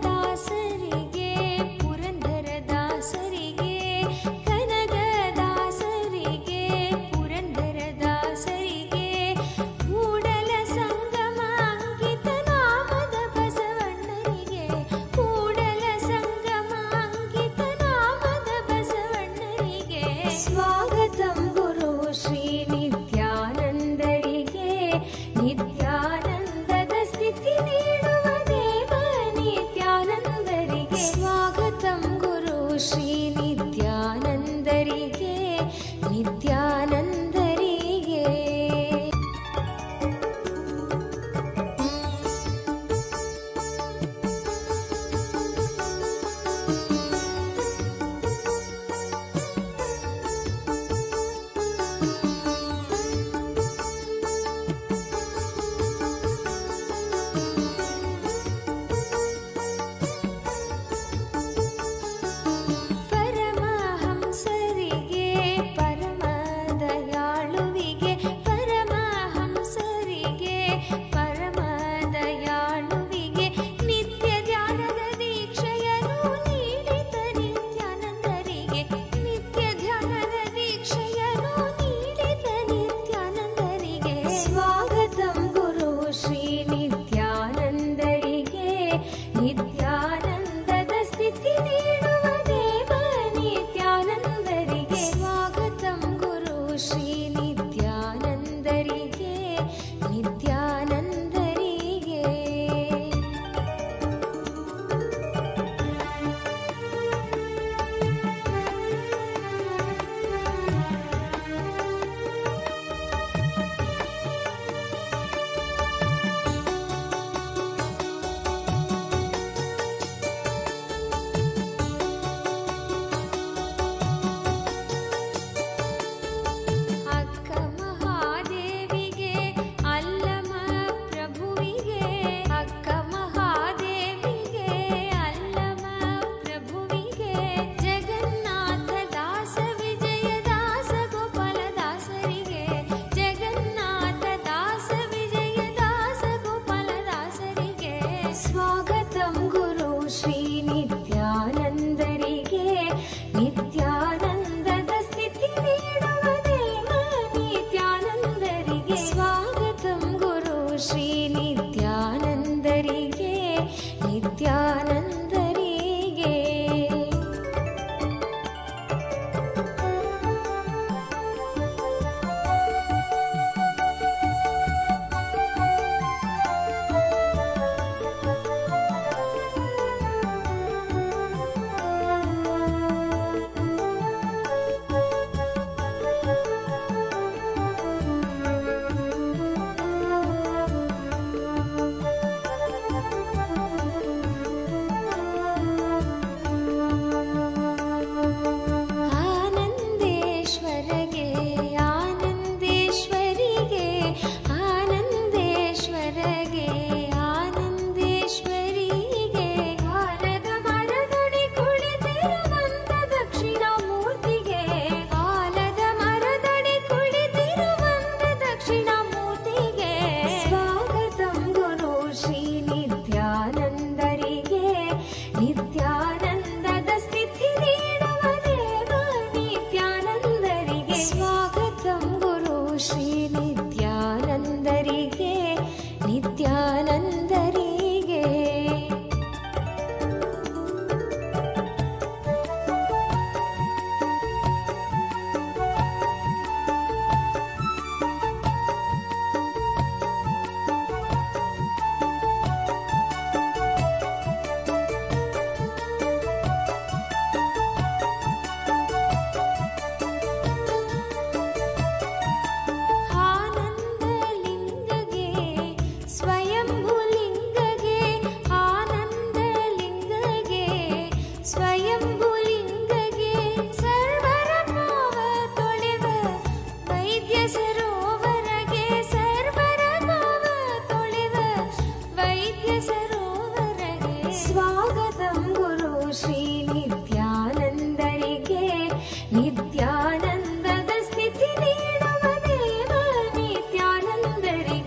ಕನಕದಾಸರಿಗೆ ಪುರಂದರದಾಸರಿಗೆ ಕನಕದಾಸರಿಗೆ ಪುರಂದರದಾಸರಿಗೆ ಕೂಡಲ ಸಂಗಮ ಅಂಕಿತ ನಾಮದ ಬಸವಣ್ಣರಿಗೆ ಕೂಡಲ ಸಂಗಮ ಅಂಕಿತ ನಾಮದ ಬಸವಣ್ಣರಿಗೆ स्वागतं गुरु श्री नित्यानंदरिगे नित्यानंदद स्थिति नीಡುವ ದೇವ ನಿತ್ಯಾನಂದರಿಗೆ स्वागतं गुरु श्री नित्यानंदरिगे नित्यानंदरिगे ಪರಮಹಂಸರಿಗೆ ಪರಮಹಂಸರಿಗೆ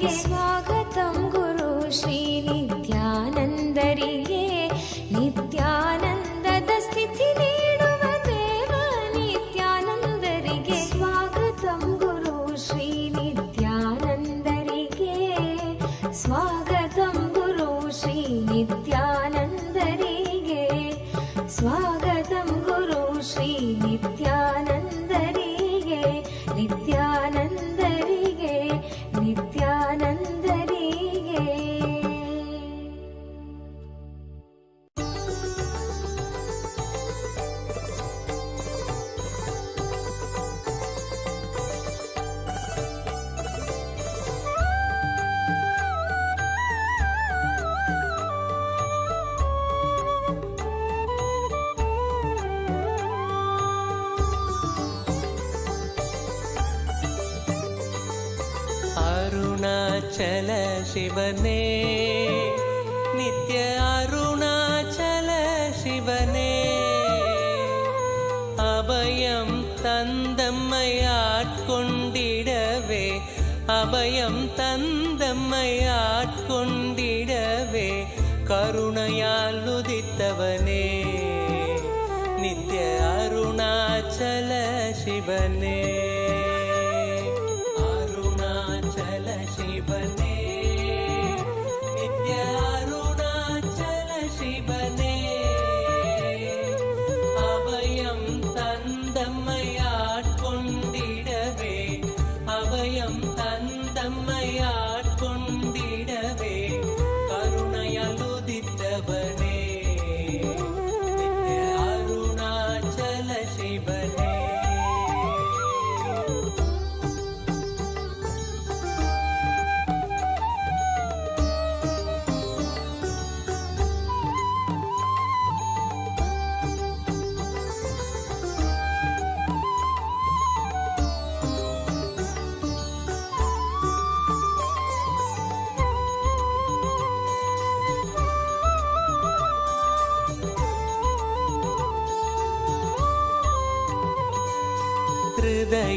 स्वागतं गुरु श्री नित्यानन्दरिगे नित्यानन्दद स्थिति नीडुव देव नित्यानन्दरिगे स्वागतं गुरु श्री नित्यानन्दरिगे स्वागतं गुरु श्री नित्यानन्दरिगे स्वागतं गुरु श्री नित्यानन्दरिगे नित्यानन्दरिगे नित्यानन्दरिगे அருணாச்சல சிவனே நித்ய அருணாச்சல சிவனே அபயம் தந்தம்மை ஆட்கொண்டிடவே அபயம் தந்தம்மை ஆட்கொண்டிடவே கருணையால் உதித்தவனே நித்ய அருணாச்சல சிவனே சிவனே நித்ய அருணாச்சல சிவனே அபயம் தந்தம்மை ஆட்கொண்டிடவே அபயம் தந்தம்மை ஆட்கொண்டிடவே கருணையால் உதித்தவனே நித்ய அருணாச்சல சிவனே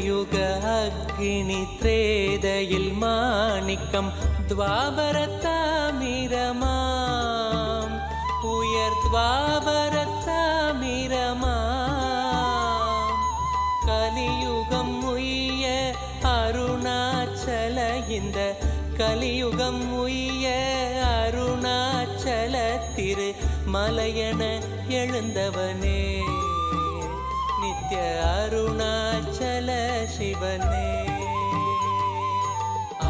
யுக அக்னி த்ரேதையில் மாணிக்கம் துவாபரத்தாமிரமாம் உயர் துவாபரத்தாமிரமாம் கலியுகம் உய்ய அருணாச்சல இந்த கலியுகம் உய்ய அருணாச்சல திரு மலையன எழுந்தவனே நித்ய அருணாச்சல சிவனே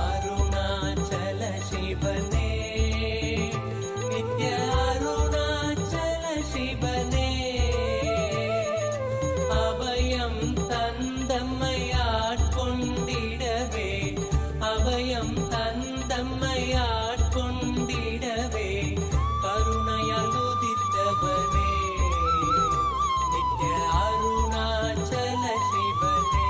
அருணாச்சல சிவனே நித்ய அருணாச்சல சிவனே அபயம் தந்தம்மை ஆட்கொண்டிடவே அபயம் தந்தம்மை ஆட்கொண்டிடவே கருணையால் உதித்தவனே அருணாச்சல சிவனே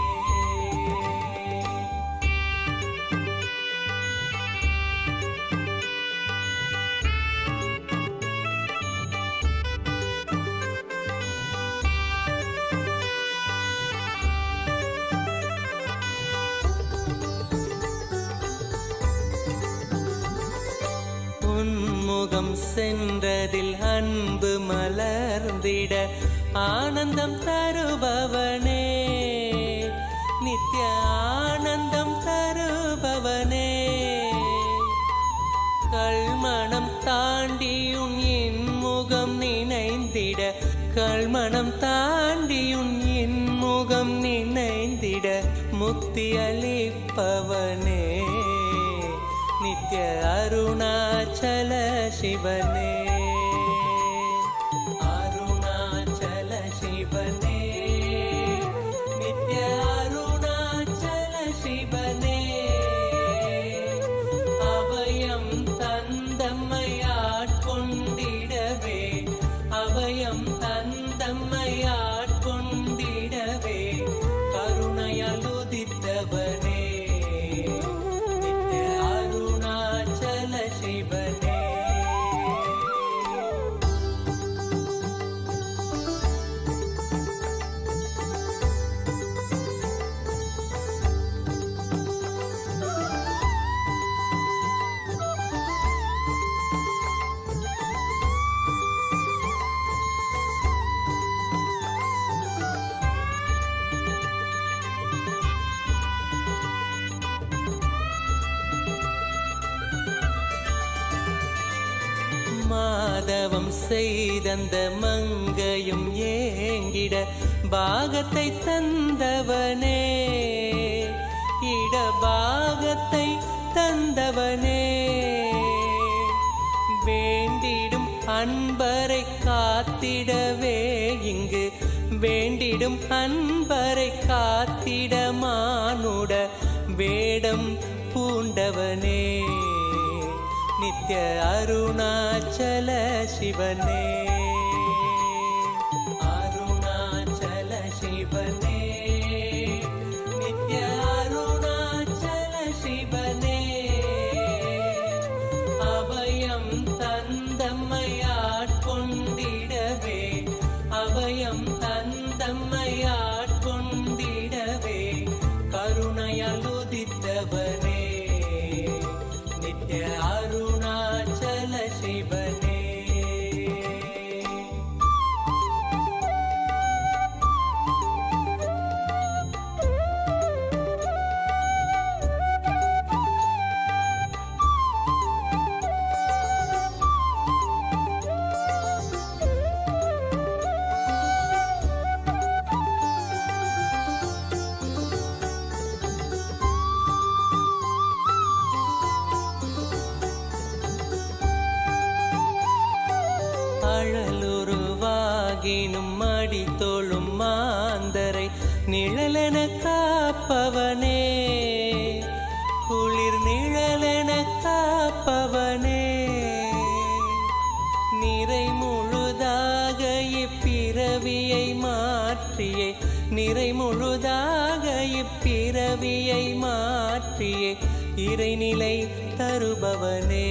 உன்முகம் சென்றதில் அன்பு மலர்ந்திட ஆனந்தம் தருபவனே நித்ய ஆனந்தம் தருபவனே கல்மணம் தாண்டியுன் இன்முகம் நினைந்திட கல்மணம் தாண்டியுன் இன்முகம் நினைந்திட முக்தி அளிப்பவனே நித்ய அருணாச்சல சிவனே சிவனே நித்ய அருணாச்சல சிவனே அபயம் தந்தம்மை ஆட்கொண்டிடவே அபயம் தந்தம்மை ஆட்கொண்டிடவே கருணையால் உதித்தவனே நித்ய அருணாச்சல சிவனே மாதவம் செய்தந்த மங்கையும் ஏங்கிட பாகத்தை தந்தவனே, இடபாகத்தை தந்தவனே. வேண்டிடும் அன்பரை காத்திடவே இங்கு வேண்டிடும் அன்பரை காத்திட மானுட வேடம் பூண்டவனே, நித்ய அருணாச்சல சிவனே. அருணாச்சல சிவனே, நித்ய அருணாச்சல சிவனே. அபயம் தந்தம்மையாட்கொண்டிடவே, அபயம் தந்தம்மையாட்கொண்டிடவே, கருணையால் உதித்தவனே, நித்ய அருணாச்சல சிவனே. அழலுருவாகினும் அடி தோளும் மாந்தரை நிழலென காப்பவனே, குளிர் நிழலென காப்பவனே. நிறை முழுதாக இப்பிறவியை மாற்றியே, நிறை முழுதாக இப்பிறவியை மாற்றியே, இறைநிலை தருபவனே,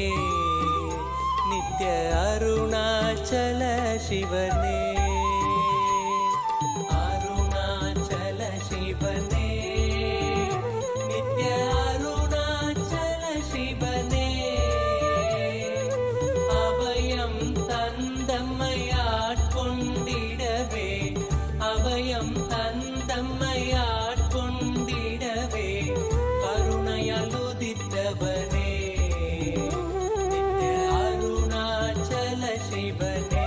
நித்ய அருணாச்சல சிவனே. அருணாச்சல சிவனே, நித்ய அருணாச்சல சிவனே. அபயம் தந்தம்மையாட்கொண்டிடவே, அபயம் தந்தம்மையாட்கொண்டிடவே, கருணையால் உதித்தவனே, சிவனே.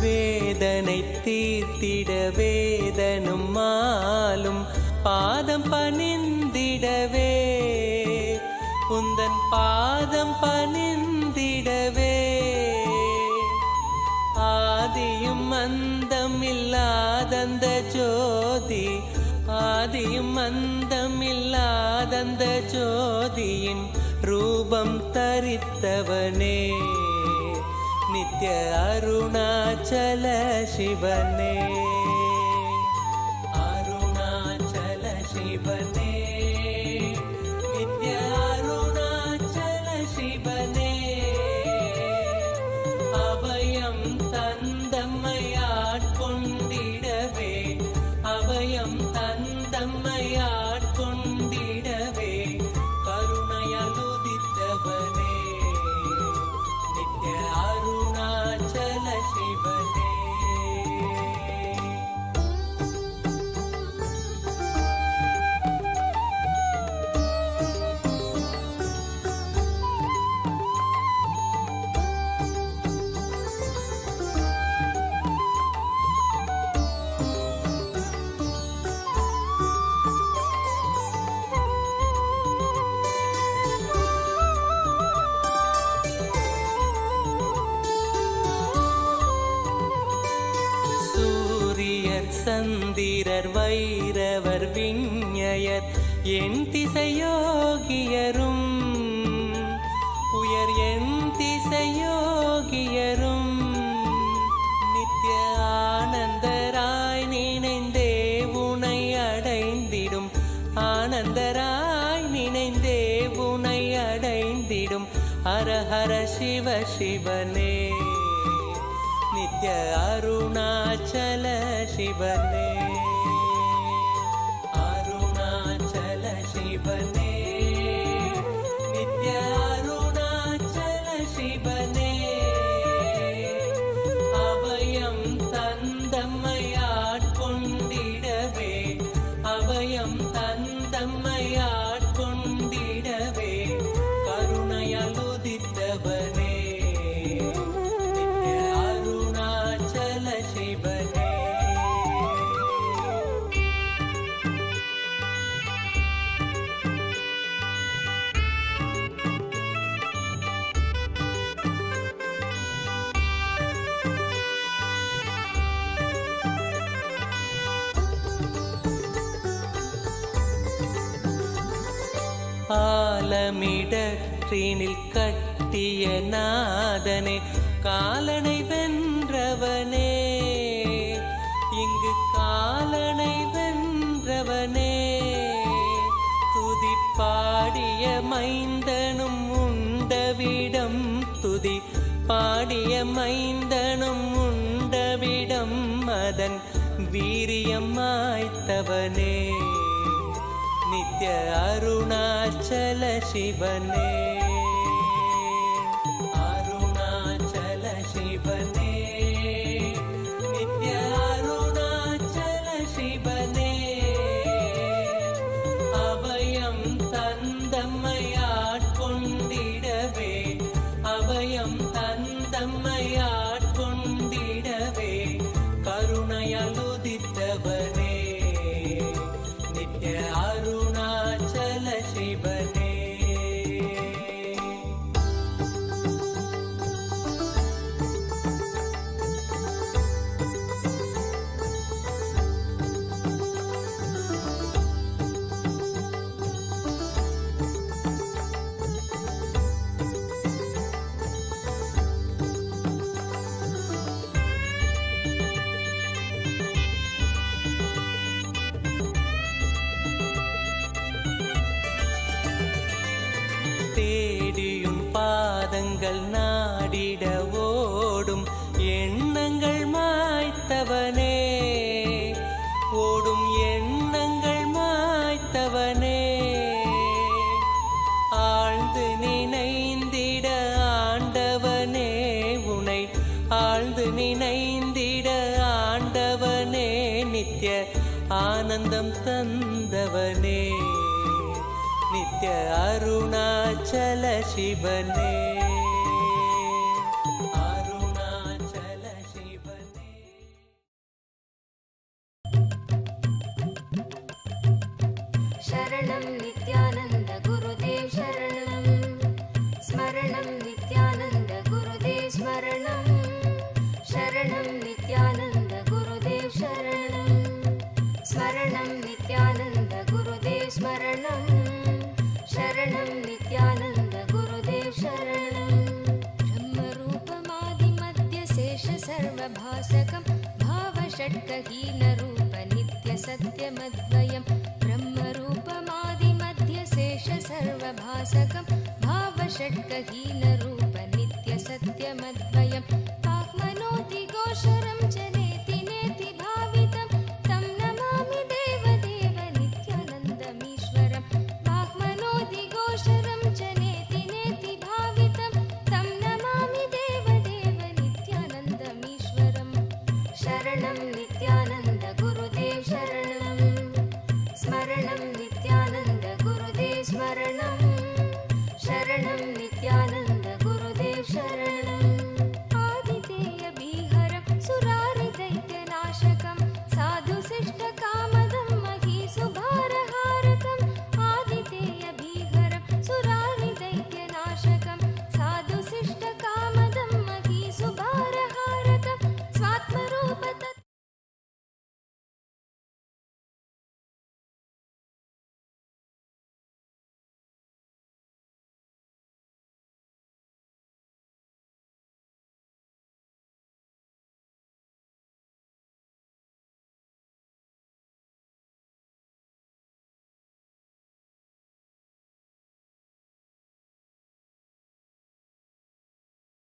வேதனை தீர்த்திட வேதனும் மாலும் பாதம் பணிந்திடவே, உந்தன் பாதம் பணிந்திடவே. ஆதியும் அந்தம் இல்லாதந்த ஜோதி, ஆதியும் அந்தம் இல்லாதந்த ஜோதியின் ரூபம் தரித்தவனே, நித்ய அருணாச்சல சிவனே. அருணாச்சல சிவனே, நித்ய அருணாச்சல சிவனே. அபயம் தந்தம்மையாட்கொண்டிடவே, அபயம் தந்தம்மையாட்கொண்டிடவே, கருணையால் உதித்தவனே, நித்ய அருணாச்சல சிவனே. சந்திரர் வைரவர் விஞ்ஞயர் என் திசையோகியரும், உயர் என் திசையோகியரும், நித்ய ஆனந்தராய் நினைந்தே உனை அடைந்திடும், ஆனந்தராய் நினைந்தே உனை அடைந்திடும், ஹர ஹர சிவ சிவனே, நித்ய அருணாச்சல சிவனே, அருணாச்சல சிவனே, நித்ய அருணாச்சல சிவனே, அபயம் தந்தம்மையாட்கொண்டிடவே, அபயம் தந்தம்மையாட்கொண்டிடவே, கருணையால் உதித்தவனே, நித்ய அருணாச்சல சிவனே. ஆலமிடற்றினில் கட்டிய நாதனே, காலனை வென்றவனே, இங்கு காலனை வென்றவனே, துதி பாடிய மைந்தனும் உண்டவிடம், துதி பாடிய மைந்தனும் உண்டவிடம், அதன் வீரியம் மாய்த்தவனே, நித்ய அருணாச்சல சிவனே, அருணாச்சல சிவனே, நித்ய அருணாச்சல சிவனே, அபயம் தந்தம்மையாட்கொண்டிடவே, அபயம் தந்தம்மையாட்கொண்டிடவே, கருணையால் உதித்தவனே, நித்ய அருணாச்சல சிவனே. தேடியும் பாதங்கள் நாடிட ஓடும் எண்ணங்கள் மாய்த்தவனே, ஓடும் எண்ணங்கள் மாய்த்தவனே, ஆழ்ந்து நினைந்திட ஆண்டவனே, உனை ஆழ்ந்து நினைந்திட ஆண்டவனே, நித்ய ஆனந்தம் தந்தவனே, நித்ய அருணாச்சல சிவனே, அருணாச்சல சிவனே. शरणं नित्यानन्द गुरुदेव शरणं, स्मरणं नित्यानन्द गुरुदेव स्मरणं, शरणं नित्यानन्द गुरुदेव शरणं, स्मरणं नित्यानन्द गुरुदेव स्मरणं, शरणं नित्यानन्द गुरुदेव शरणं, ब्रह्मरूपमादिमध्यशेष सर्वभासकं भावषट्कहीनरूप नित्यसत्यमद्वयं, ब्रह्मरूपमादिमध्यशेष सर्वभासकं भावषट्कहीनरूप नित्यसत्यमद्वयं, पाक्मनोति गोचरं जने